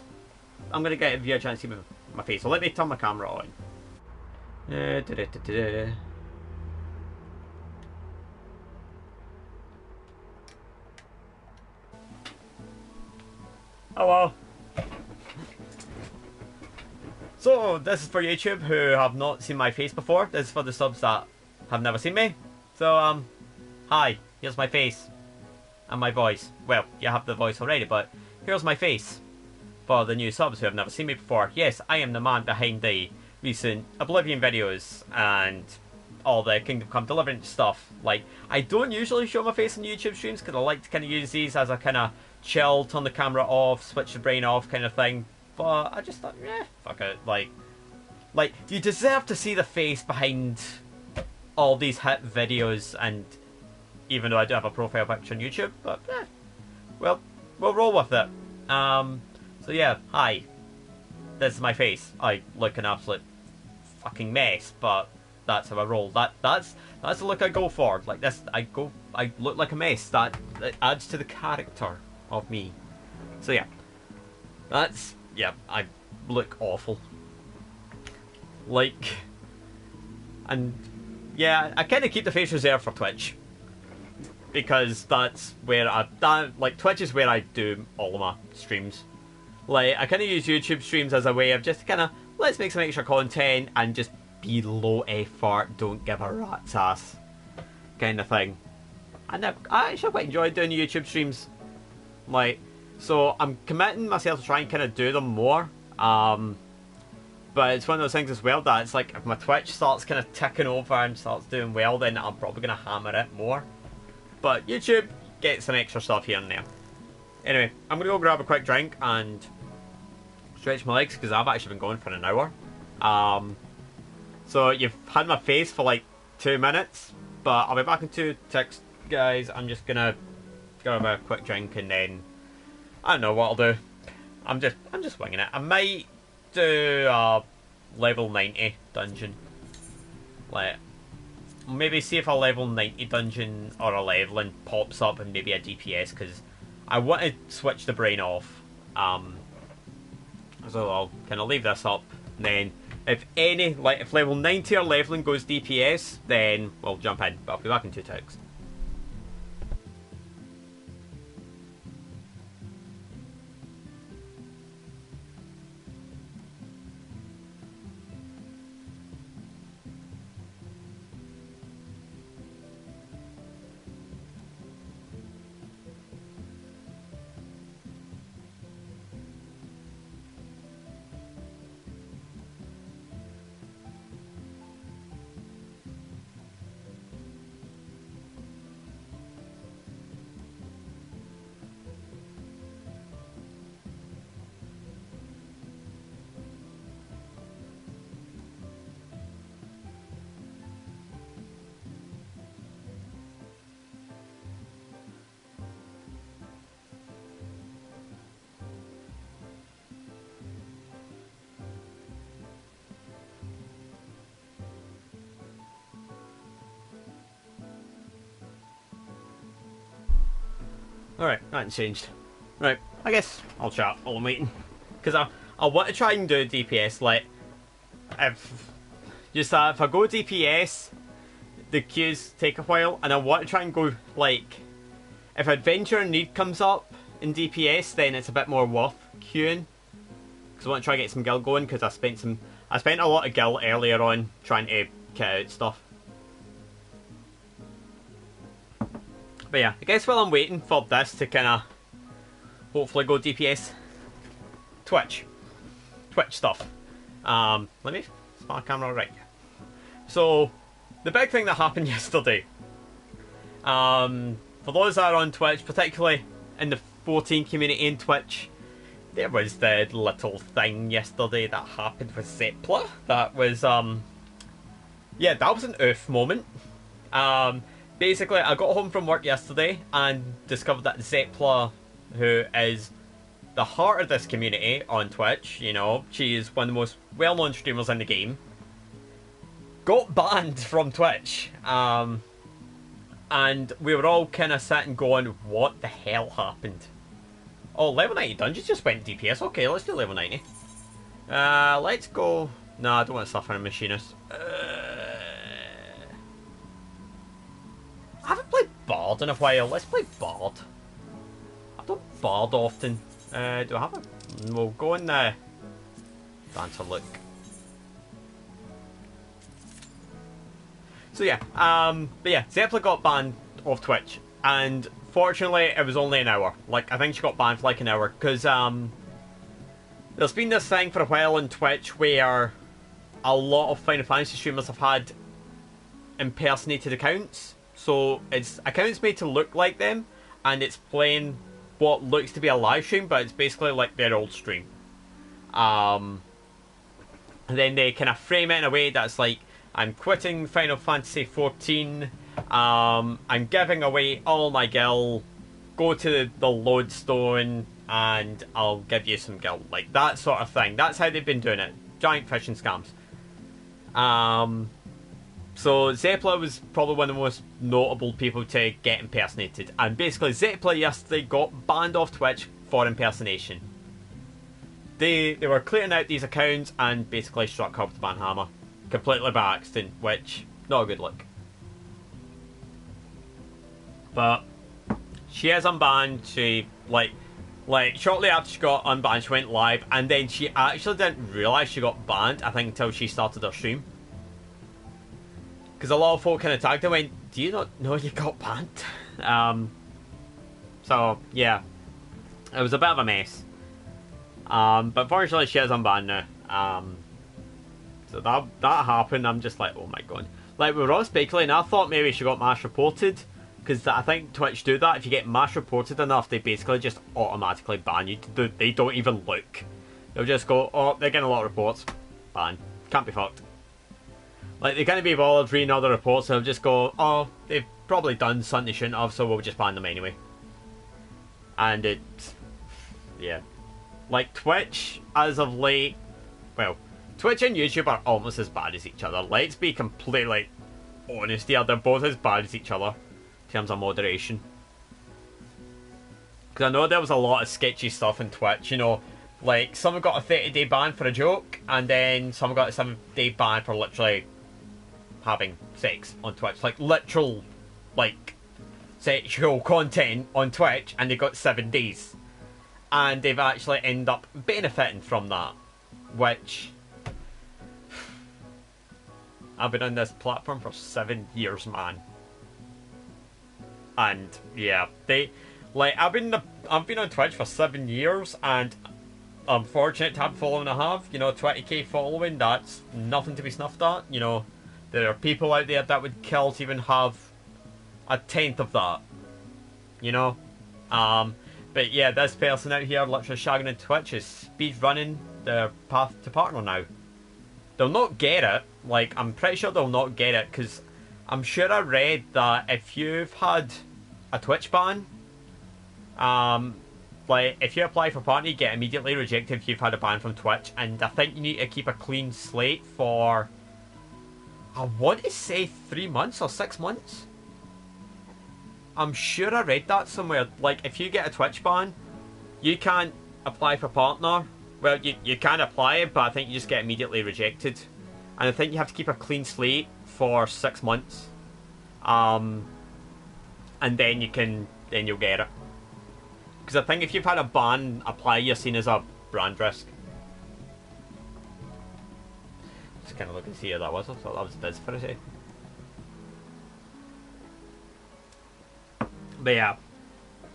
I'm going to give you a chance to see my face. So let me turn my camera on. Hello. So, this is for YouTube who have not seen my face before. This is for the subs that have never seen me. So, hi, here's my face. And my voice. Well, you have the voice already, but here's my face. For the new subs who have never seen me before. Yes, I am the man behind the recent Oblivion videos and all the Kingdom Come Deliverance stuff. Like, I don't usually show my face on YouTube streams because I like to kind of use these as a kind of chill, turn the camera off, switch the brain off kind of thing. But I just thought, fuck it. Like, you deserve to see the face behind all these hit videos, and even though I do have a profile picture on YouTube, but well, we'll roll with it. So yeah, hi. This is my face. I look an absolute fucking mess, but that's how I roll. That's the look I go for. Like this, I look like a mess. That adds to the character of me. So yeah, I look awful. Like, and yeah, I kind of keep the face reserved for Twitch because that's where Twitch is where I do all of my streams. Like, I kind of use YouTube streams as a way of just kind of, let's make some extra content and just be low effort, don't give a rat's ass kind of thing. And I actually quite enjoy doing YouTube streams. Like, so I'm committing myself to try and kind of do them more. But it's one of those things as well that it's like, if my Twitch starts kind of ticking over and starts doing well, then I'm probably going to hammer it more. But YouTube, get some extra stuff here and there. Anyway, I'm going to go grab a quick drink and stretch my legs because I've actually been going for an hour. So you've had my face for like 2 minutes, but I'll be back in 2 ticks, guys. I'm just gonna grab a quick drink and then I don't know what I'll do. I'm just winging it. I might do a level 90 dungeon. Like, maybe see if a level 90 dungeon or a leveling pops up and maybe a DPS, because I want to switch the brain off. So I'll kind of leave this up, and then if level 90 or leveling goes DPS, then we'll jump in, but I'll be back in 2 ticks. Alright, that changed. Right, I guess I'll chat while I'm waiting. Because I want to try and do DPS, like, if I go DPS, the queues take a while, and I want to try and go, like, if Adventure and Need comes up in DPS, then it's a bit more worth queuing. Because I want to try and get some gil going, because I spent a lot of gil earlier on trying to kit out stuff. But yeah, I guess while I'm waiting for this to kind of hopefully go DPS, Twitch stuff. Let me smart camera right. So the big thing that happened yesterday, for those that are on Twitch, particularly in the 14 community in Twitch, there was the little thing yesterday that happened with Zeppler. That was yeah, that was an oof moment. Basically, I got home from work yesterday and discovered that Zeppler, who is the heart of this community on Twitch, you know, she is one of the most well-known streamers in the game, got banned from Twitch. And we were all kind of sitting going, what the hell happened? Oh, level 90 dungeons just went DPS. Okay, let's do level 90. Let's go. No, I don't want to suffer a machinist. I haven't played Bard in a while. Let's play Bard. I don't Bard often. Do I have a... We'll go in the... Dancer look. So yeah, but yeah, Zeppler got banned off Twitch, and fortunately it was only an hour. Like, I think she got banned for like an hour, because there's been this thing for a while on Twitch where a lot of Final Fantasy streamers have had impersonated accounts. So it's accounts made to look like them, and it's playing what looks to be a live stream, but it's basically like their old stream. And then they kind of frame it in a way that's like, I'm quitting Final Fantasy XIV, I'm giving away all my gil, go to the lodestone, and I'll give you some gil. Like, that sort of thing. That's how they've been doing it. Giant phishing scams. So Zeppler was probably one of the most notable people to get impersonated. And basically Zeppler yesterday got banned off Twitch for impersonation. They were clearing out these accounts and basically struck her with the ban hammer. Completely by accident, which, not a good look. But she is unbanned. She, like shortly after she got unbanned, she went live, and then she actually didn't realise she got banned, I think, until she started her stream. Because a lot of folk kind of tagged her and went, do you not know you got banned? So, yeah. It was a bit of a mess. But fortunately she is unbanned now. So that happened. I'm just like, oh my god. Like, we were all speculating. I thought maybe she got mass reported. Because I think Twitch do that. If you get mass reported enough, they basically just automatically ban you. They don't even look. They'll just go, oh, they're getting a lot of reports. Ban. Can't be fucked. Like, they can't be bothered reading all the reports, so they'll just go, oh, they've probably done something they shouldn't have, so we'll just ban them anyway. And it's... yeah. Like, Twitch, as of late... well, Twitch and YouTube are almost as bad as each other. Let's be completely honest here, they're both as bad as each other in terms of moderation. Because I know there was a lot of sketchy stuff in Twitch, you know, like, someone got a 30-day ban for a joke, and then someone got a 7-day ban for literally having sex on Twitch. Like, literal, like, sexual content on Twitch, and they got 7 days. And they've actually ended up benefiting from that. Which... I've been on this platform for 7 years, man. And, yeah, they... like, I've been on Twitch for 7 years, and I'm fortunate to have the following I have. You know, 20k following, that's nothing to be snuffed at. You know, there are people out there that would kill to even have a tenth of that. You know? But yeah, this person out here literally shagging on Twitch is speed running their path to partner now. They'll not get it. Like, I'm pretty sure they'll not get it, because I'm sure I read that if you've had a Twitch ban, like, if you apply for partner, you get immediately rejected if you've had a ban from Twitch, and I think you need to keep a clean slate for, I want to say 3 months or 6 months. I'm sure I read that somewhere. Like, if you get a Twitch ban, you can't apply for partner. Well, you can apply it, but I think you just get immediately rejected. And I think you have to keep a clean slate for 6 months. And then you'll get it. Because I think if you've had a ban apply, you're seen as a brand risk. Just kind of looking to see how that was. I thought that was biz for a second. But yeah,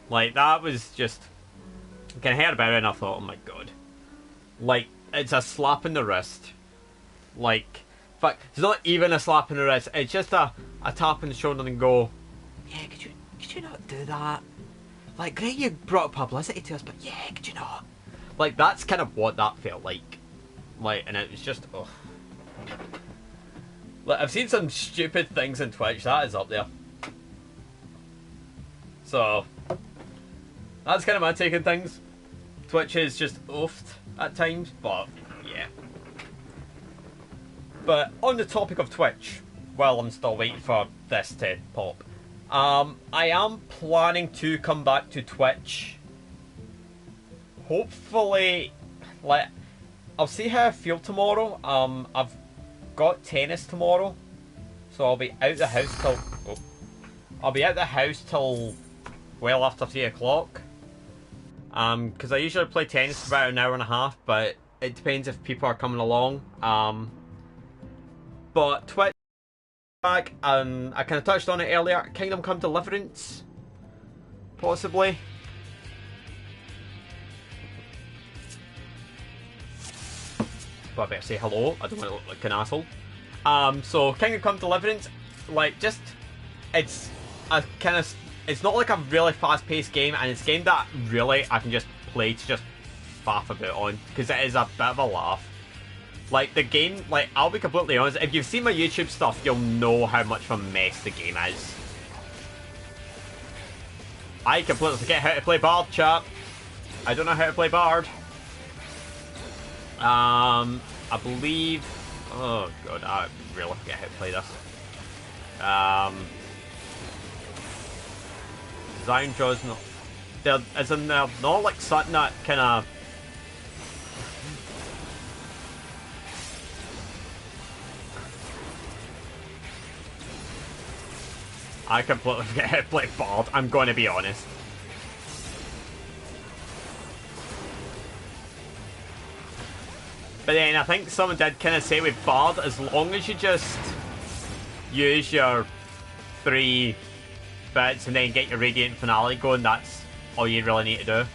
like, that was just, I kind of heard about it and I thought, oh my god. Like, it's a slap in the wrist. Like, in fact, it's not even a slap in the wrist, it's just a tap on the shoulder and go, yeah, could you not do that? Like, great you brought publicity to us, but yeah, could you not? Like, that's kind of what that felt like. Like, and it was just, ugh. Like, I've seen some stupid things on Twitch, that is up there. So, that's kind of my take on things. Twitch is just oofed at times, but yeah. But on the topic of Twitch, while I'm still waiting for this to pop, I am planning to come back to Twitch. Hopefully, like, I'll see how I feel tomorrow. I've got tennis tomorrow, so I'll be out the house till. Oh, I'll be out the house till well after 3 o'clock. Because I usually play tennis for about an hour and a half, but it depends if people are coming along. But Twitch back, I kind of touched on it earlier. Kingdom Come Deliverance, possibly. But I better say hello. I don't want to look like an asshole. So Kingdom Come Deliverance, like, just, it's a kind of, it's not like a really fast-paced game, and it's a game that really I can just play to just faff about on, because it is a bit of a laugh. Like, the game, like, I'll be completely honest, if you've seen my YouTube stuff, you'll know how much of a mess the game is. I completely forget how to play Bard, chat. I don't know how to play Bard. I believe, oh god, I really forget how to play this. Design draws not there, as in they're not like something that kind of I completely forget how to play Bard, I'm going to be honest. But then I think someone did kind of say with Bard, as long as you just use your 3 bits and then get your Radiant Finale going, that's all you really need to do.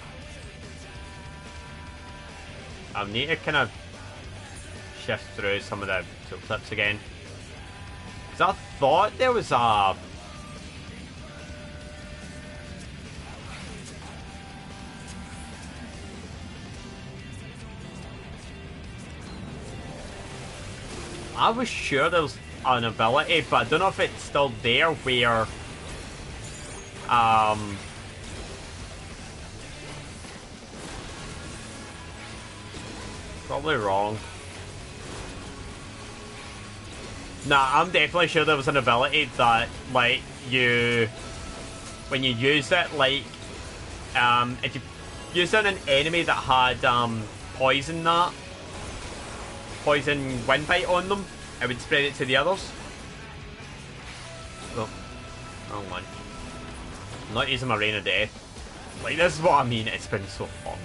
I need to kind of shift through some of the tooltips again. Because I thought there was a... I was sure there was an ability, but I don't know if it's still there where probably wrong. Nah, I'm definitely sure there was an ability that, like, when you use it, like, if you use it on an enemy that had poison wind bite on them, I would spread it to the others. Oh, wrong one. I'm not using my Rain of Death. Like, this is what I mean, it's been so fun.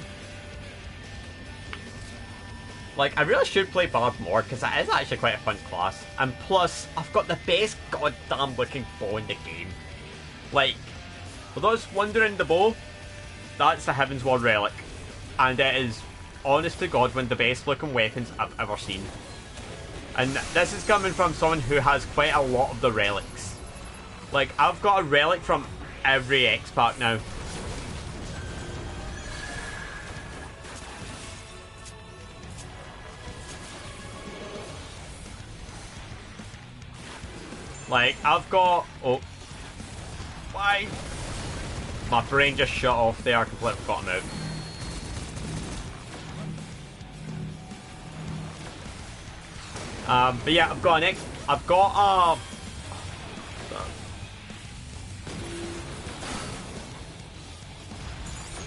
Like, I really should play Bard more, because it is actually quite a fun class. And plus, I've got the best goddamn looking bow in the game. Like, for those wondering, the bow, that's the Heavensward Relic. And it is, honest to God, one of the best looking weapons I've ever seen. And this is coming from someone who has quite a lot of the relics. Like, I've got a relic from every X-Pack now. Like, I've got... Oh. Why? My brain just shut off there, I completely forgot him out. But yeah, I've got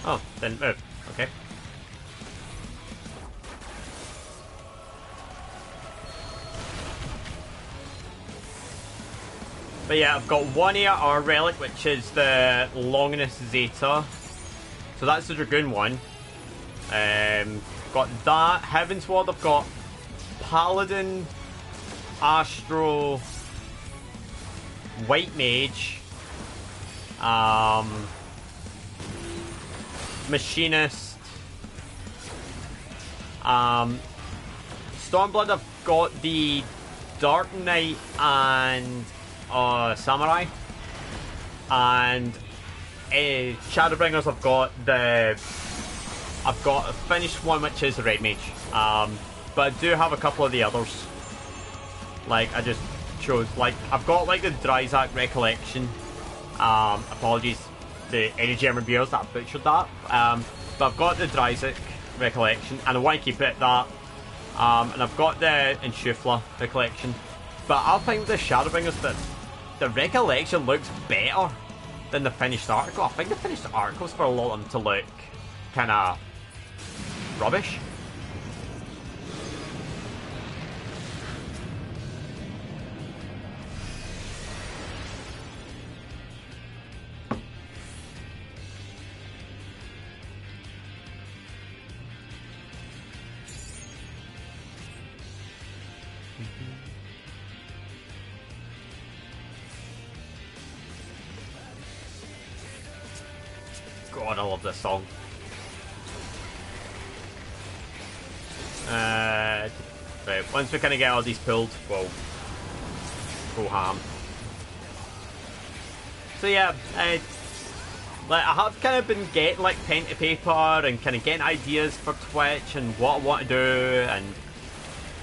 Oh, didn't move. Okay. But yeah, I've got one AR relic, which is the Longinus Zeta. So that's the Dragoon one. Got that. Heaven's Ward, I've got Paladin, Astro, White Mage, Machinist, Stormblood, I've got the Dark Knight and Samurai, and Shadowbringers, I've got a finished one, which is the Red Mage, but I do have a couple of the others. Like, I just chose, like, I've got like the Dryzak Recollection. Apologies to any German viewers that I butchered that, but I've got the Dryzak Recollection and I want to keep it that, and I've got the Inshufla Recollection, but I think the Shadowbringers, that the Recollection looks better than the finished article. I think the finished articles for a lot of them to look kind of rubbish. God, I love this song. Right, once we kind of get all these pulled, we'll go ham. So yeah, like I have kind of been getting like pen to paper and kind of getting ideas for Twitch and what I want to do, and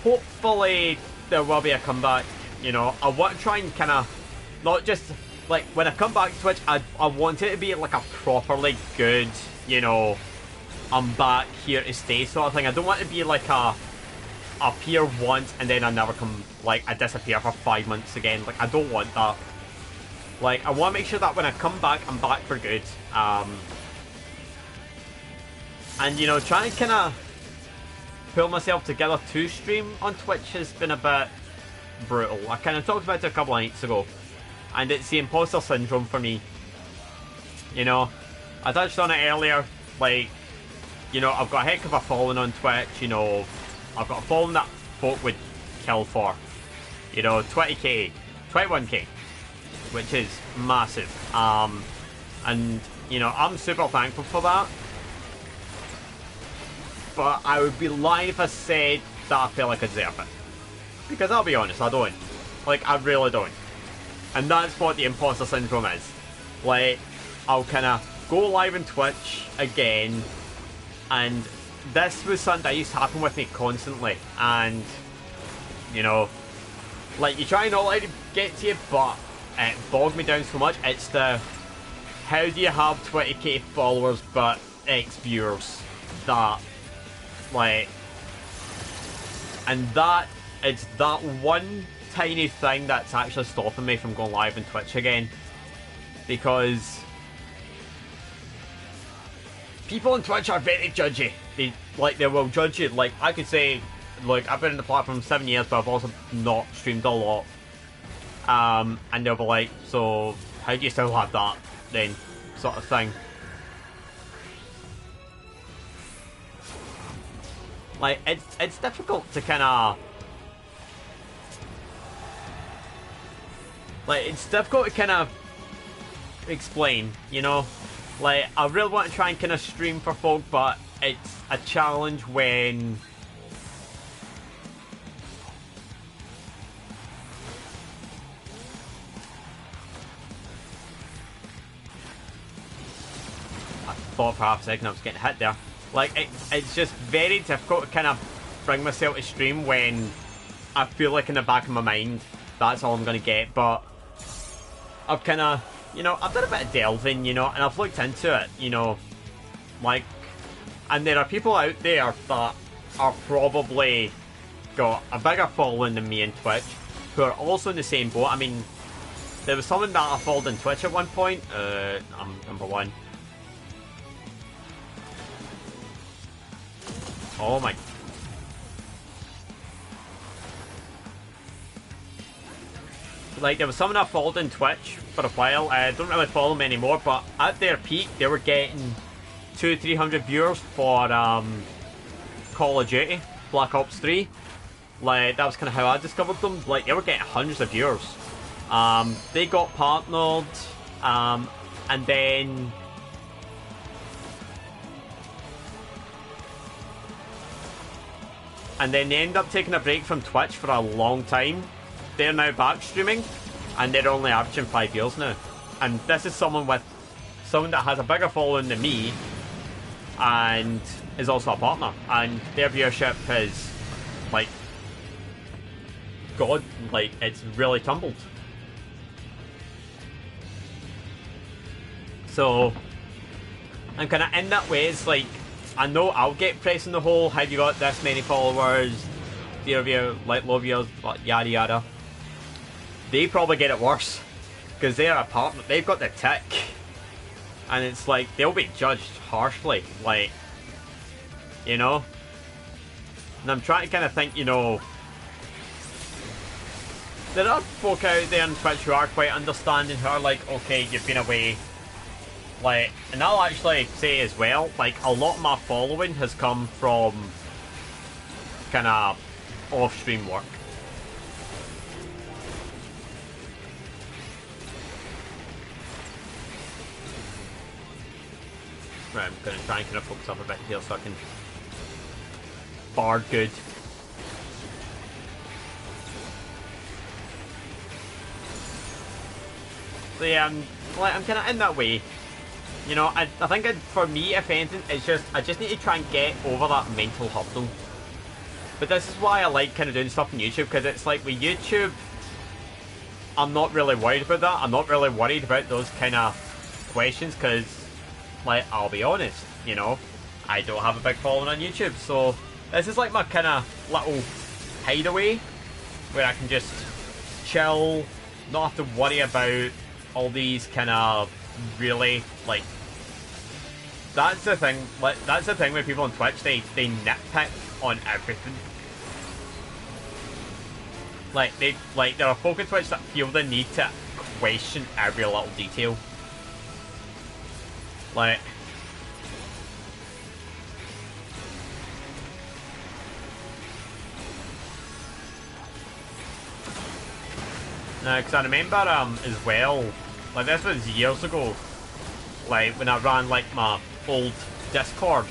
hopefully there will be a comeback. You know, I want to try and kind of not just like when I come back to Twitch, I want it to be like a properly good, you know, I'm back here to stay sort of thing. I don't want to be like a appear once and then I never come, like I disappear for 5 months again. Like I don't want that. Like I want to make sure that when I come back, I'm back for good. And you know, trying to kind of pull myself together to stream on Twitch has been a bit brutal. I kind of talked about it a couple of nights ago, and it's the imposter syndrome for me. You know, I touched on it earlier. Like, you know, I've got a heck of a following on Twitch. You know, I've got a following that folk would kill for. You know, 20k, 21k, which is massive. And you know, I'm super thankful for that. But I would be lying if I said that I feel like I deserve it. Because I'll be honest, I don't. Like, I really don't. And that's what the imposter syndrome is. Like, I'll kind of go live on Twitch again, and this was something that used to happen with me constantly. And, you know, like, you try not let it get to you, but it bogged me down so much. It's the, how do you have 20k followers but X viewers? That, like, and that, it's that one tiny thing that's actually stopping me from going live on Twitch again. Because people on Twitch are very judgy. They will judge you. Like, I could say, like, I've been in the platform 7 years, but I've also not streamed a lot. And they'll be like, so how do you still have that then? Sort of thing. Like, it's difficult to kind of, like, it's difficult to kind of explain, you know? Like, I really want to try and kind of stream for folk, but it's a challenge when I thought for half a second I was getting hit there. Like, it's just very difficult to kind of bring myself to stream when I feel like in the back of my mind that's all I'm going to get. But I've kind of, you know, I've done a bit of delving, you know, and I've looked into it, you know, like, and there are people out there that are probably got a bigger following than me in Twitch who are also in the same boat. I mean, there was someone that I followed on Twitch at one point, I'm number one. Oh my. Like, there was someone I followed on Twitch for a while. I don't really follow them anymore, but at their peak, they were getting 200-300 viewers for Call of Duty, Black Ops 3. Like, that was kind of how I discovered them. Like, they were getting hundreds of viewers. They got partnered, and then they ended up taking a break from Twitch for a long time. They're now back streaming, and they're only averaging 5 views now. And this is someone that has a bigger following than me, and is also a partner. And their viewership is like, God, like, it's really tumbled. So I'm kind of in that way. It's like, I know I'll get pressed in the whole, have you got this many followers, dear view, like low viewers, yada yada. They probably get it worse because they're a partner. They've got the tick, and it's like they'll be judged harshly, like, you know. And I'm trying to kind of think, you know, there are folk out there on Twitch who are quite understanding, who are like, okay, you've been away. Like, and I'll actually say as well, like, a lot of my following has come from kind of off-stream work. Right, I'm going to try and kind of focus up a bit here so I can bar good. So yeah, I'm kind of in that way. You know, I think for me, if anything, it's just, I just need to try and get over that mental hurdle. But this is why I like kind of doing stuff on YouTube, because it's like with YouTube, I'm not really worried about that. I'm not really worried about those kind of questions, because, like, I'll be honest, you know, I don't have a big following on YouTube, so this is like my kind of little hideaway where I can just chill, not have to worry about all these kind of really, like, that's the thing, like, that's the thing with people on Twitch, they nitpick on everything. Like, there are folk on Twitch that feel the need to question every little detail. Like, no, because I remember as well, like, this was years ago, like when I ran like my old Discord.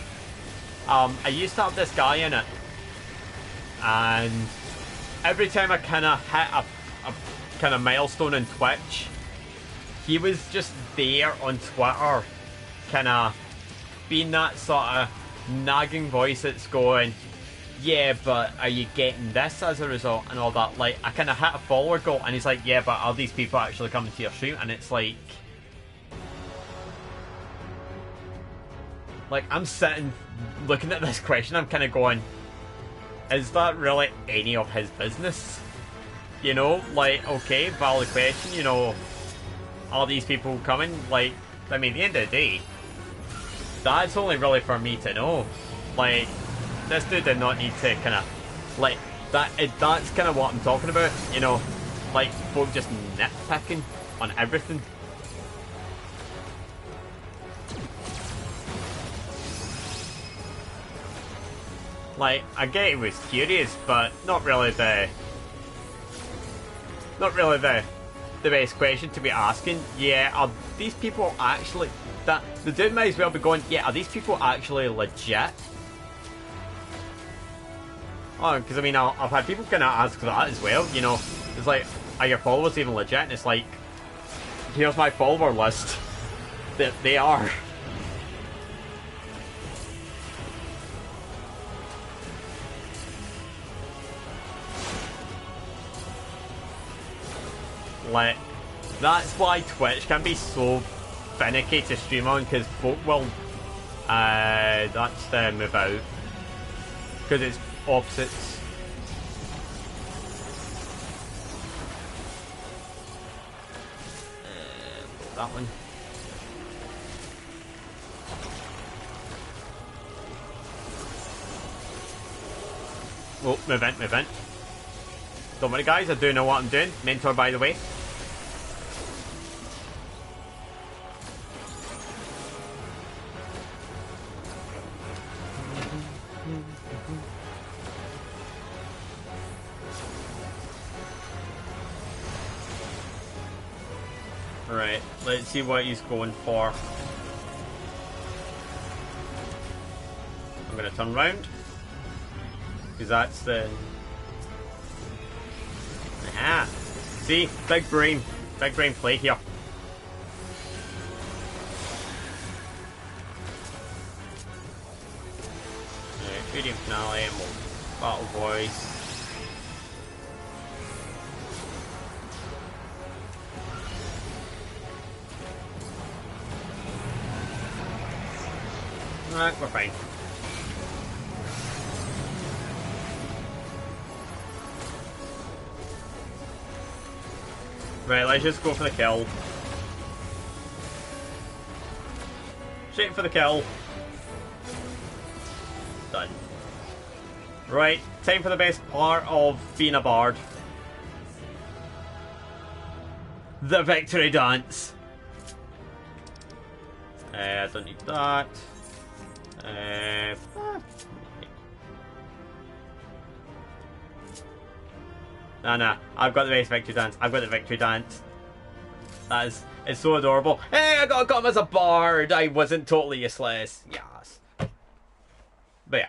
I used to have this guy in it, and every time I kind of hit a kind of milestone in Twitch, he was just there on Twitter, kind of being that sort of nagging voice that's going, yeah, but are you getting this as a result and all that? Like, I kind of hit a follower goal, and he's like, yeah, but are these people actually coming to your stream? And it's like, I'm sitting looking at this question, I'm kind of going, is that really any of his business? You know, like, okay, valid question, you know, are these people coming? Like, I mean, at the end of the day, that's only really for me to know. Like, this dude did not need to kind of, like, that's kind of what I'm talking about, you know, like, folk just nitpicking on everything. Like, I get he was curious, but not really the best question to be asking. Yeah, are these people actually, that the dude might as well be going, yeah, are these people actually legit? Oh, because I mean, I've had people kind of ask that as well, you know, it's like, are your followers even legit? And it's like, here's my follower list. They are. Like, that's why Twitch can be so finicky to stream on, because folk will, that's the move out, because it's opposites. That one. Oh, move in, move in. Don't worry guys, I do know what I'm doing. Mentor, by the way. Right, let's see what he's going for. I'm gonna turn round. Because that's the... Ah! See? Big brain play here. Right, medium finale and we'll battle boys. Alright, we're fine. Right, let's just go for the kill. Straight for the kill. Done. Right, time for the best part of being a bard. The victory dance. I don't need that. Nah, I've got the best victory dance. I've got the victory dance. It's so adorable. Hey, I got to come as a bard. I wasn't totally useless. Yes. But yeah.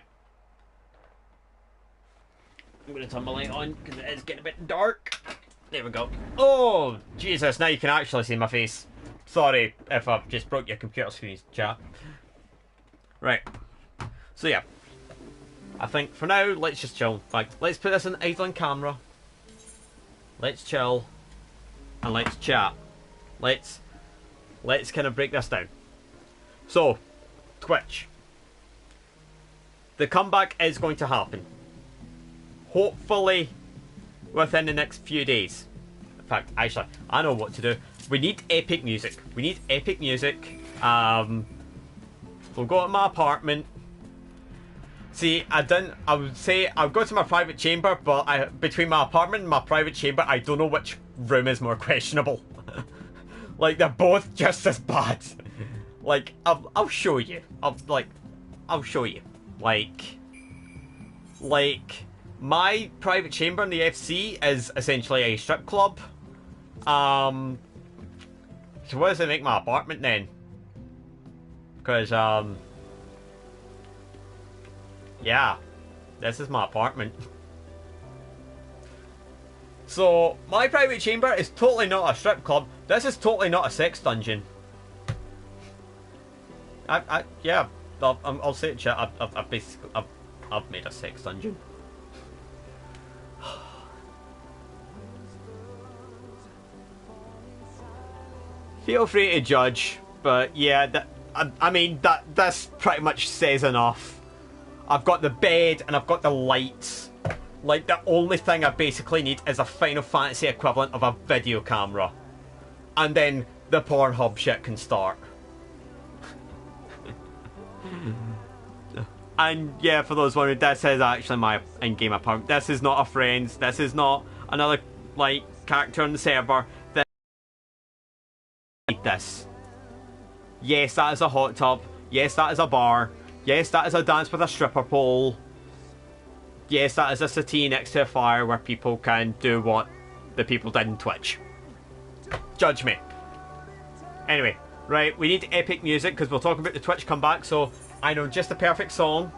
I'm going to turn my light on because it is getting a bit dark. There we go. Oh, Jesus, now you can actually see my face. Sorry if I've just broke your computer screen, chat. Right. So yeah. I think for now, let's just chill. Like, let's put this in idling camera. Let's chill. And let's chat. Let's kind of break this down. So, Twitch. The comeback is going to happen. Hopefully within the next few days. In fact, actually, I know what to do. We need epic music. We need epic music. We'll go to my apartment. See, I would say I'll go to my private chamber, but between my apartment and my private chamber, I don't know which room is more questionable. Like, they're both just as bad. Like, I'll show you. I'll show you. Like, my private chamber in the FC is essentially a strip club. So what does it make my apartment then? Because, yeah, this is my apartment. So, my private chamber is totally not a strip club. This is totally not a sex dungeon. Yeah, I'll say it, chat. I've made a sex dungeon. Feel free to judge, but yeah, I mean, this pretty much says enough. I've got the bed and I've got the lights. Like, the only thing I basically need is a Final Fantasy equivalent of a video camera. And then the Pornhub shit can start. And yeah, for those wondering, this is actually my in-game apartment. This is not a friend's. This is not another, like, character on the server. This. Yes, that is a hot tub. Yes, that is a bar. Yes, that is a dance with a stripper pole. Yes, that is a settee next to a fire where people can do what the people did in Twitch. Judge me. Anyway, right, we need epic music because we'll talk about the Twitch comeback, so I know just the perfect song.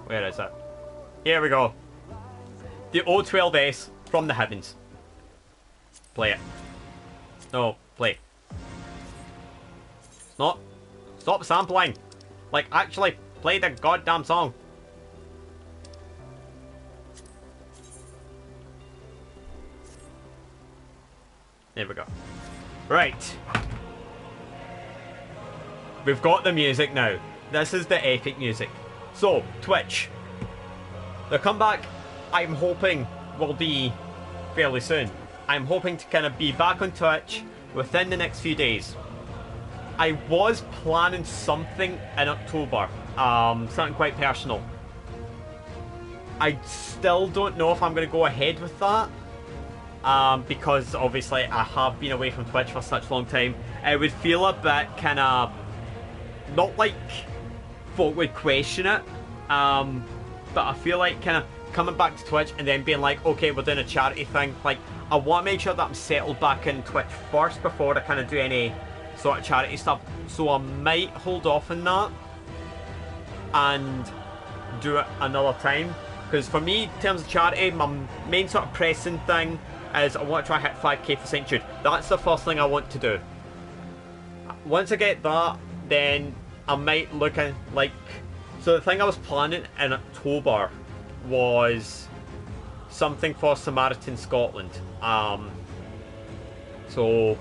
Where is it? Here we go. The O12S from the heavens. Play it. No, play. Stop. Stop sampling. Like, actually, play the goddamn song. There we go. Right. We've got the music now. This is the epic music. So, Twitch. The comeback, I'm hoping, will be fairly soon. I'm hoping to kind of be back on Twitch within the next few days. I was planning something in October, something quite personal. I still don't know if I'm going to go ahead with that, because obviously I have been away from Twitch for such a long time. It would feel a bit kind of, not like folk would question it, but I feel like kind of coming back to Twitch and then being like, okay, we're doing a charity thing. Like, I want to make sure that I'm settled back in Twitch first before I kind of do any sort of charity stuff. So I might hold off on that and do it another time. Because for me, in terms of charity, my main sort of pressing thing is I want to try hit 5k for St. Jude. That's the first thing I want to do. Once I get that, then I might look at, like... So the thing I was planning in October was something for Samaritan Scotland. So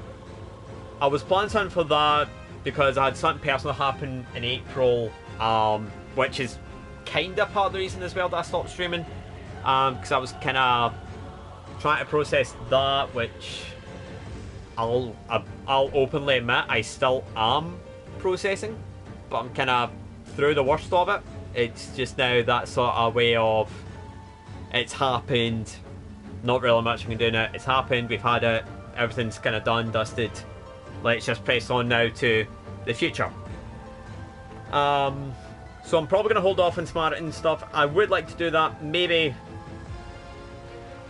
I was planning something for that because I had something personal happen in April, which is kind of part of the reason as well that I stopped streaming, because I was kind of trying to process that, which I'll openly admit I still am processing, but I'm kind of through the worst of it. It's just now that sort of way of, it's happened, not really much we can do now, it's happened, we've had it, everything's kind of done, dusted, let's just press on now to the future. So I'm probably going to hold off on Samaritan stuff. I would like to do that, maybe,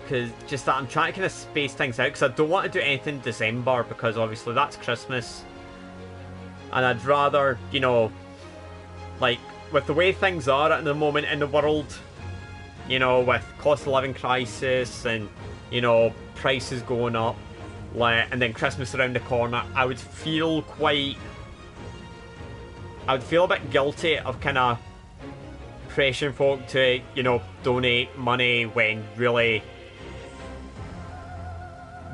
because just that I'm trying to kind of space things out, because I don't want to do anything in December, because obviously that's Christmas, and I'd rather, you know, like, with the way things are at the moment in the world, you know, with cost of living crisis and, you know, prices going up, like, and then Christmas around the corner, I would feel a bit guilty of kind of pressuring folk to, you know, donate money when really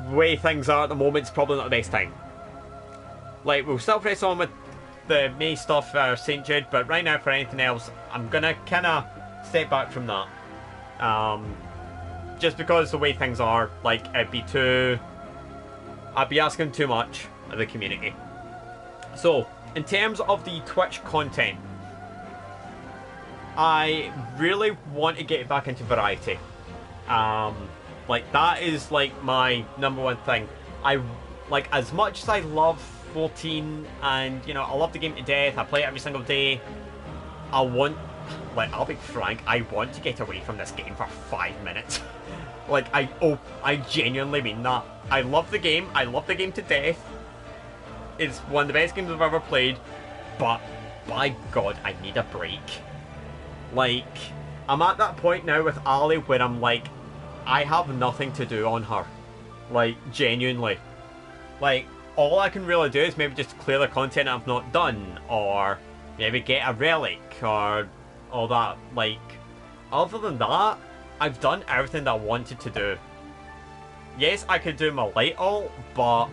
the way things are at the moment is probably not the best time. Like, we'll still press on with the May stuff for St. Jude, but right now for anything else, I'm gonna kind of step back from that. Just because the way things are, like, I'd be asking too much of the community. So, in terms of the Twitch content, I really want to get back into variety. Like, that is, like, my number one thing. Like, as much as I love 14 and, you know, I love the game to death, I play it every single day, I'll be frank, I want to get away from this game for 5 minutes. Like, I genuinely mean that. I love the game to death. It's one of the best games I've ever played, but by God, I need a break. Like, I'm at that point now with Ali where I'm like, I have nothing to do on her. Like, genuinely. Like, all I can really do is maybe just clear the content I've not done, or maybe get a relic, or all that. Like, other than that, I've done everything that I wanted to do. Yes, I could do my light ult, but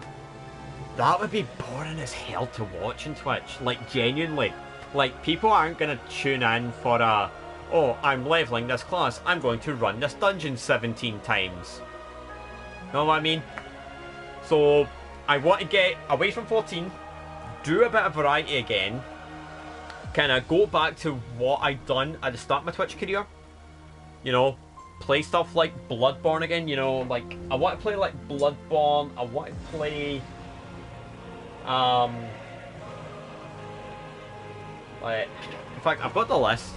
that would be boring as hell to watch on Twitch. Like, genuinely. Like, people aren't going to tune in for a, oh, I'm leveling this class, I'm going to run this dungeon 17 times. Know what I mean? So, I want to get away from 14, do a bit of variety again, kind of go back to what I'd done at the start of my Twitch career. You know, play stuff like Bloodborne again, you know, like, I want to play like Bloodborne, I want to play, like, in fact, I've got the list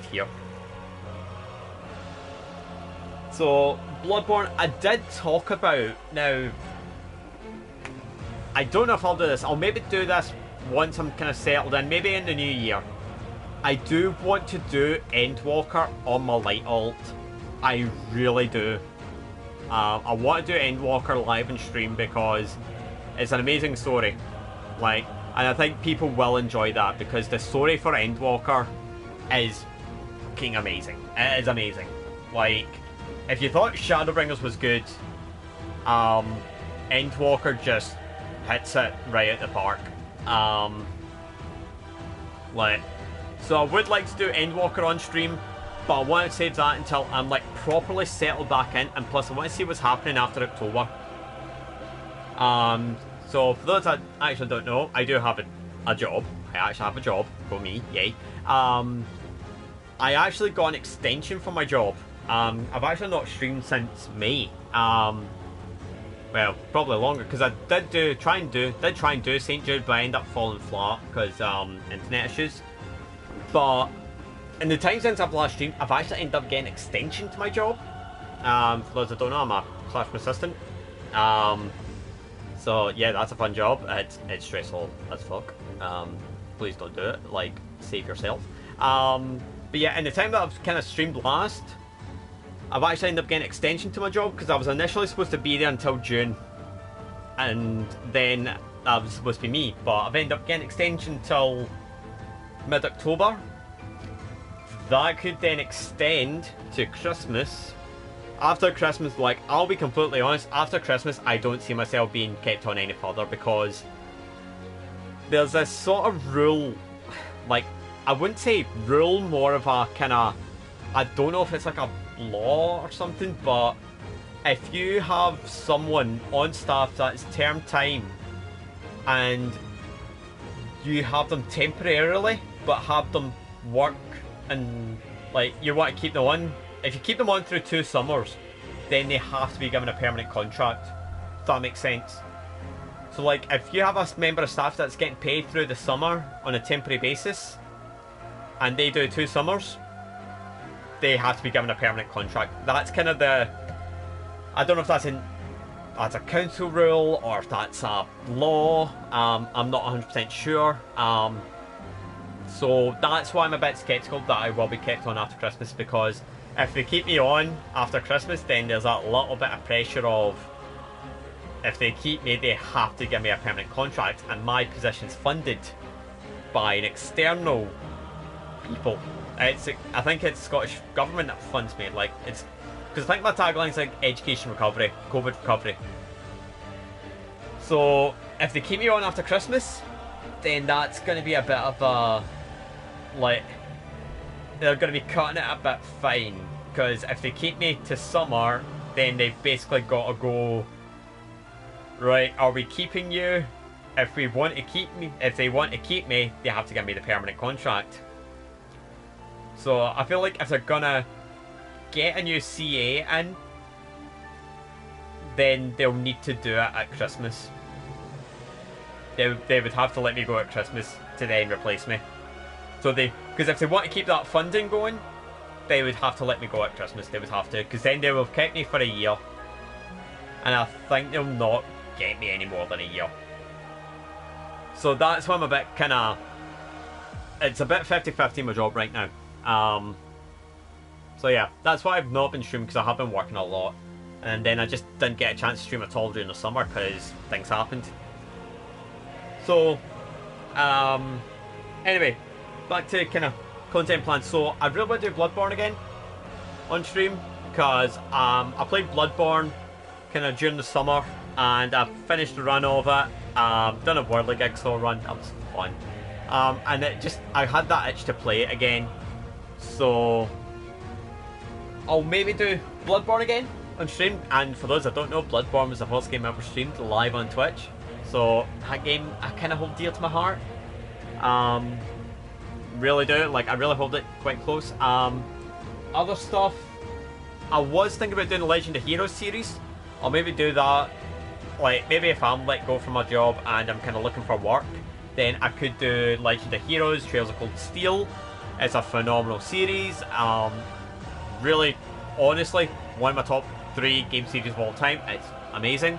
here. So, Bloodborne, I did talk about, now, I don't know if I'll do this, I'll maybe do this once I'm kind of settled in, maybe in the new year. I do want to do Endwalker on my light ult. I really do. I want to do Endwalker live and stream because it's an amazing story. Like, and I think people will enjoy that because the story for Endwalker is fucking amazing. It is amazing. Like, if you thought Shadowbringers was good, Endwalker just hits it right at the park. Like, so I would like to do Endwalker on stream, but I want to save that until I'm like properly settled back in, and plus I want to see what's happening after October. So for those that actually don't know, I do have a job. I actually have a job. For me, yay. I actually got an extension for my job. I've actually not streamed since May. Well, probably longer, because I did try and do St. Jude, but I ended up falling flat because internet issues. But in the time since I've last streamed, I've actually ended up getting an extension to my job. For those that don't know, I'm a classroom assistant. So yeah, that's a fun job. It's stressful as fuck. Please don't do it. Like, save yourself. But yeah, in the time that I've kind of streamed last, I've actually ended up getting an extension to my job because I was initially supposed to be there until June, and then that was supposed to be me. But I've ended up getting an extension till mid-October. That could then extend to Christmas. After Christmas, like, I'll be completely honest, after Christmas I don't see myself being kept on any further, because there's this sort of rule, like, I wouldn't say rule, more of a kind of, I don't know if it's like a law or something, but if you have someone on staff that's term time and you have them temporarily but have them work, and like you want to keep them on, if you keep them on through 2 summers, then they have to be given a permanent contract, if that makes sense. So like, if you have a member of staff that's getting paid through the summer on a temporary basis and they do 2 summers, they have to be given a permanent contract. That's kind of the, I don't know if that's a council rule or if that's a law. I'm not 100% sure. So that's why I'm a bit sceptical that I will be kept on after Christmas, because if they keep me on after Christmas, then there's that little bit of pressure of, if they keep me, they have to give me a permanent contract, and my position's funded by an external people. I think it's Scottish Government that funds me. Like, it's because I think my tagline's like education recovery, COVID recovery. So if they keep me on after Christmas, then that's going to be a bit of a, like, they're going to be cutting it a bit fine, because if they keep me to summer, then they've basically got to go, right, are we keeping you? If we want to keep me, if they want to keep me, they have to give me the permanent contract. So I feel like if they're gonna get a new CA in, then they'll need to do it at Christmas. They would have to let me go at Christmas to then replace me. So because if they want to keep that funding going, they would have to let me go at Christmas. They would have to, because then they will have kept me for a year, and I think they'll not get me any more than a year. So that's why I'm a bit kind of, it's a bit 50-50 my job right now. So yeah, that's why I've not been streaming, because I have been working a lot, and then I just didn't get a chance to stream at all during the summer because things happened. So anyway, back to kind of content plans. So I really want to do Bloodborne again on stream, because I played Bloodborne kind of during the summer, and I finished the run of it. Done a Worldly Jigsaw run, that was fun. And it just, I had that itch to play it again. So I'll maybe do Bloodborne again on stream. And for those that don't know, Bloodborne was the first game I ever streamed live on Twitch. So that game I kind of hold dear to my heart. Really do, like, I really hold it quite close. Other stuff, I was thinking about doing the Legend of Heroes series. I'll maybe do that, like, maybe if I'm let go from my job and I'm kind of looking for work, then I could do Legend of Heroes, Trails of Cold Steel. It's a phenomenal series. Really, honestly, one of my top 3 game series of all time. It's amazing.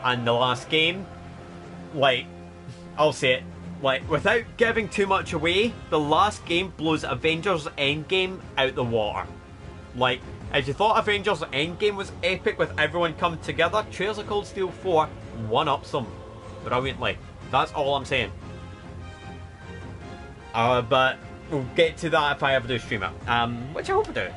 And the last game, like, I'll say it, like, without giving too much away, the last game blows Avengers Endgame out the water. Like, if you thought Avengers Endgame was epic with everyone coming together, Trails of Cold Steel 4 one-ups them brilliantly. That's all I'm saying. But we'll get to that if I ever do stream it, which I hope I do.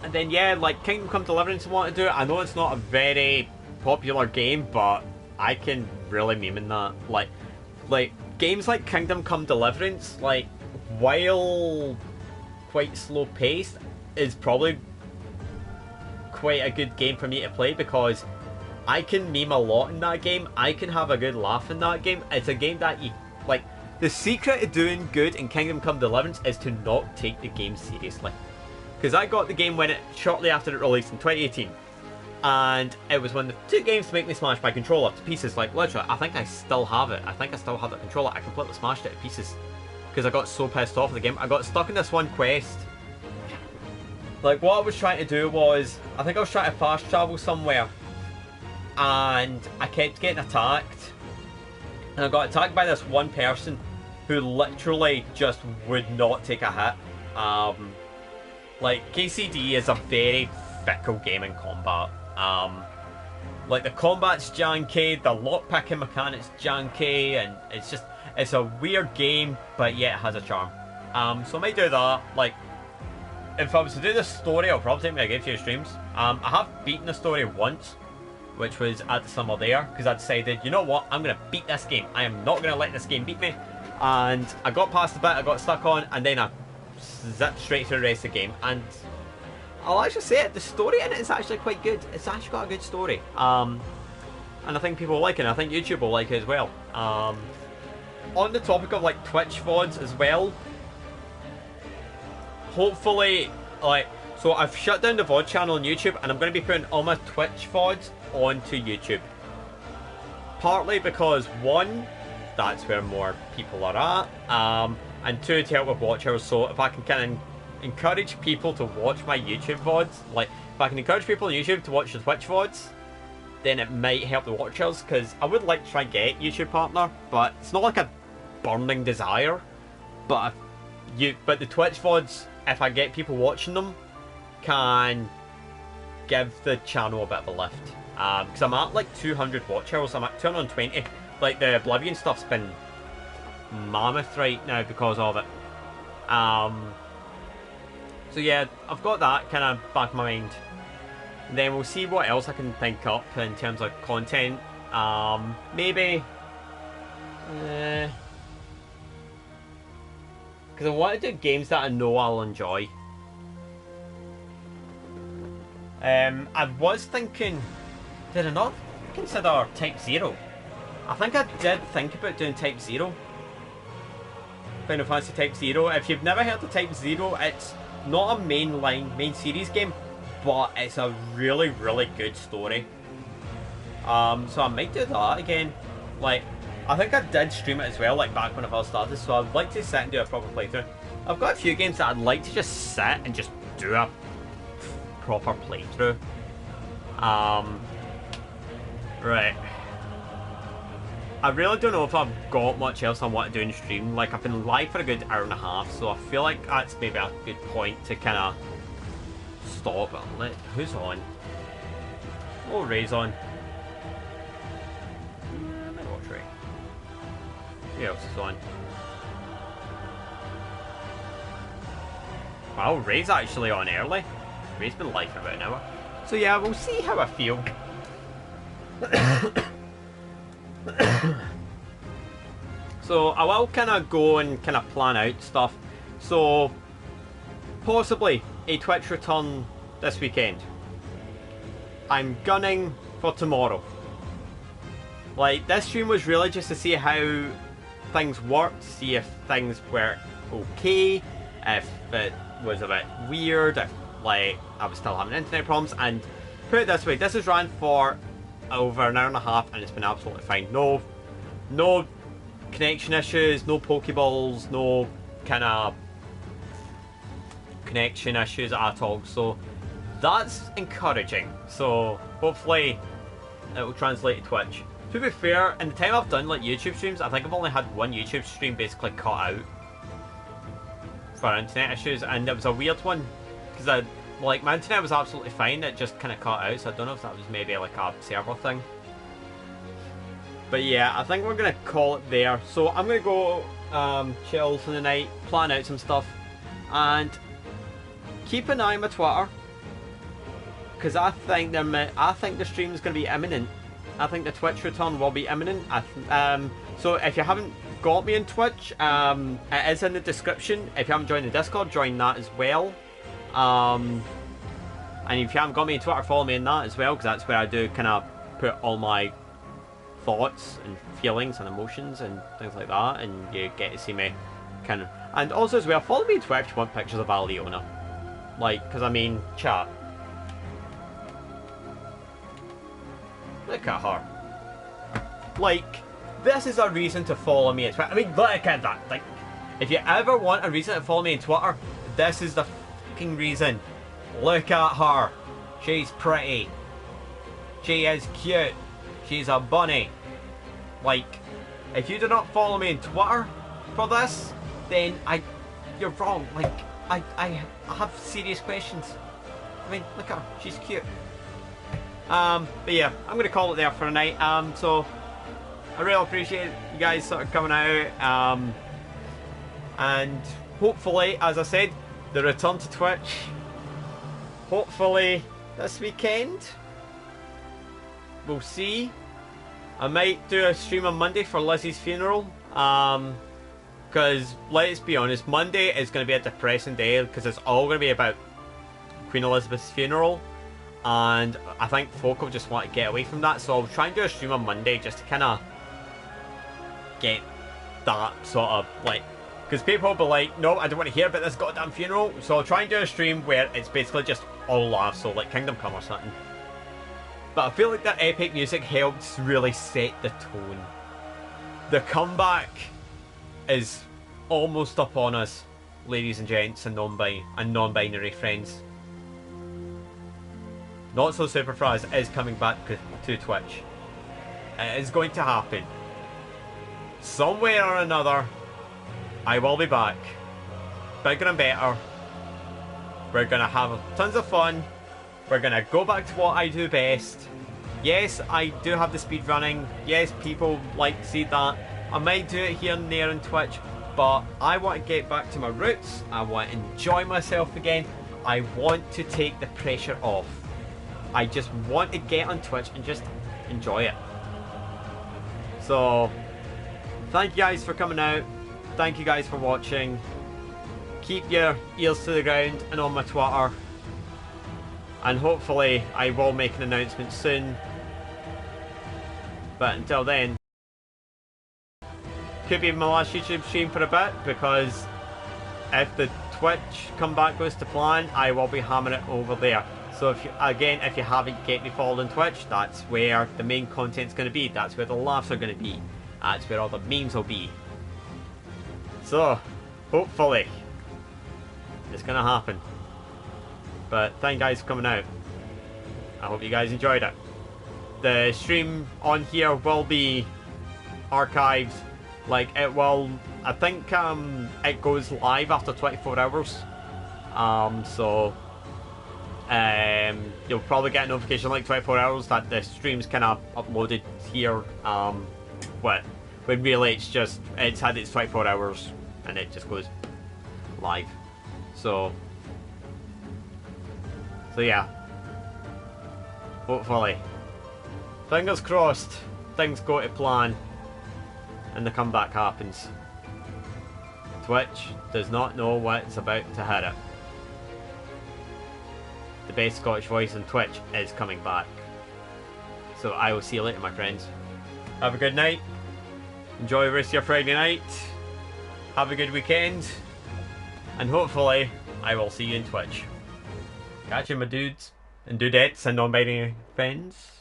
And then yeah, like Kingdom Come Deliverance I want to do. I know it's not a very popular game, but I can really meme in that. Like games like Kingdom Come Deliverance, like, while quite slow paced, is probably quite a good game for me to play, because I can meme a lot in that game. I can have a good laugh in that game. It's a game that you like. The secret of doing good in Kingdom Come Deliverance is to not take the game seriously. Because I got the game shortly after it released in 2018, and it was one of the 2 games to make me smash my controller to pieces. Like literally, I think I still have it. I think I still have the controller. I completely smashed it to pieces because I got so pissed off with the game. I got stuck in this one quest. Like what I was trying to do was, I think I was trying to fast travel somewhere, and I kept getting attacked, and I got attacked by this one person who literally just would not take a hit. Like KCD is a very fickle game in combat. Like the combat's janky, the lockpicking mechanic's janky, and it's a weird game, but yet it has a charm. So I might do that. Like if I was to do this story, it'll probably take me a few streams. I have beaten the story once, which was at the summer there, because I decided, you know what, I'm going to beat this game. I am not going to let this game beat me. And I got past the bit I got stuck on, and then I zipped straight through the rest of the game. And I'll actually say it, the story in it is actually quite good. It's actually got a good story. And I think people will like it, and I think YouTube will like it as well. On the topic of like Twitch VODs as well, hopefully, like, so I've shut down the VOD channel on YouTube, and I'm going to be putting all my Twitch VODs onto YouTube. Partly because, one, that's where more people are at, and 2, to help with watch hours. So if I can kind of encourage people to watch my YouTube VODs, like if I can encourage people on YouTube to watch the Twitch VODs, then it might help the watch hours, because I would like to try and get YouTube partner, but it's not like a burning desire. But the Twitch VODs, if I get people watching them, can give the channel a bit of a lift. Because I'm at like 200 watch hours, I'm at 220. Like the Oblivion stuff's been mammoth right now because of it. So yeah, I've got that kind of back of my mind. And then we'll see what else I can think up in terms of content. Maybe... because I want to do games that I know I'll enjoy. I was thinking, did I not consider Type 0? I think I did think about doing Type 0. Final Fantasy Type 0. If you've never heard of Type 0, it's not a main series game, but it's a really, really good story. So I might do that again. Like, I think I did stream it as well, like back when I first started, so I'd like to sit and do a proper playthrough. I've got a few games that I'd like to just sit and just do a proper playthrough. Right. I really don't know if I've got much else I want to do in stream. Like, I've been live for a good hour and a half, so I feel like that's maybe a good point to kind of stop. Who's on? Oh, Ray's on. Watch Ray. Who else is on? Wow, Ray's actually on early. Ray's been live for about an hour. So yeah, we'll see how I feel. So I will kind of go and kind of plan out stuff. So possibly a Twitch return this weekend. I'm gunning for tomorrow. Like, this stream was really just to see how things worked, see if things were okay, if it was a bit weird, if like I was still having internet problems. And put it this way, this has ran for over an hour and a half and it's been absolutely fine. No connection issues, no Pokeballs, no kind of connection issues at all. So that's encouraging. So hopefully it will translate to Twitch. To be fair, in the time I've done like YouTube streams, I think I've only had one YouTube stream basically cut out for internet issues, and it was a weird one because like my internet was absolutely fine, it just kind of cut out, so I don't know if that was maybe like a server thing. But yeah, I think we're gonna call it there. So I'm gonna go chill for the night, plan out some stuff, and keep an eye on my Twitter because I think the stream is gonna be imminent. I think the Twitch return will be imminent. So if you haven't got me on Twitch, it is in the description. If you haven't joined the Discord, join that as well. And if you haven't got me on Twitter, follow me in that as well, because that's where I do kind of put all my thoughts and feelings and emotions and things like that, and you get to see me kind of. And also as well, follow me on Twitch if you want pictures of Aliona. Like, because I mean, chat. Look at her. Like, this is a reason to follow me on Twitter. I mean, look at that. Like, if you ever want a reason to follow me on Twitter, this is the fucking reason. Look at her. She's pretty. She is cute. She's a bunny. Like, if you do not follow me on Twitter for this, then you're wrong. Like, I have serious questions. I mean, look at her. She's cute. But yeah, I'm going to call it there for tonight. So, I really appreciate you guys sort of coming out. And hopefully, as I said, the return to Twitch. Hopefully this weekend. We'll see. I might do a stream on Monday for Lizzie's funeral. Because, let's be honest, Monday is going to be a depressing day because it's all going to be about Queen Elizabeth's funeral. And I think folk will just want to get away from that. So I'll try and do a stream on Monday just to kind of get that sort of, like... Because people will be like, no, I don't want to hear about this goddamn funeral. So I'll try and do a stream where it's basically just all laughs, so like Kingdom Come or something. But I feel like that epic music helps really set the tone. The comeback is almost upon us, ladies and gents and non-binary friends. Not So Super Fraz is coming back to Twitch. It is going to happen. Somewhere or another, I will be back. Bigger and better. We're going to have tons of fun. We're going to go back to what I do best. Yes, I do have the speed running. Yes, people like to see that. I might do it here and there on Twitch, but I want to get back to my roots. I want to enjoy myself again. I want to take the pressure off. I just want to get on Twitch and just enjoy it. So, thank you guys for coming out. Thank you guys for watching. Keep your ears to the ground and on my Twitter. And hopefully I will make an announcement soon. But until then, could be my last YouTube stream for a bit, because if the Twitch comeback goes to plan, I will be hammering it over there. So if you haven't get me followed on Twitch, that's where the main content's going to be. That's where the laughs are going to be. That's where all the memes will be. So, hopefully, it's going to happen. But thank you guys for coming out. I hope you guys enjoyed it. The stream on here will be archived. Like, it will, I think it goes live after 24 hours. You'll probably get a notification like 24 hours that the stream's kind of uploaded here. When really it's had its 24 hours and it just goes live. So yeah. Hopefully. Fingers crossed things go to plan and the comeback happens. Twitch does not know what's about to hit it. The best Scottish voice on Twitch is coming back. So I will see you later, my friends. Have a good night. Enjoy the rest of your Friday night. Have a good weekend. And hopefully, I will see you in Twitch. Catch you, my dudes and dudettes and non-binary friends.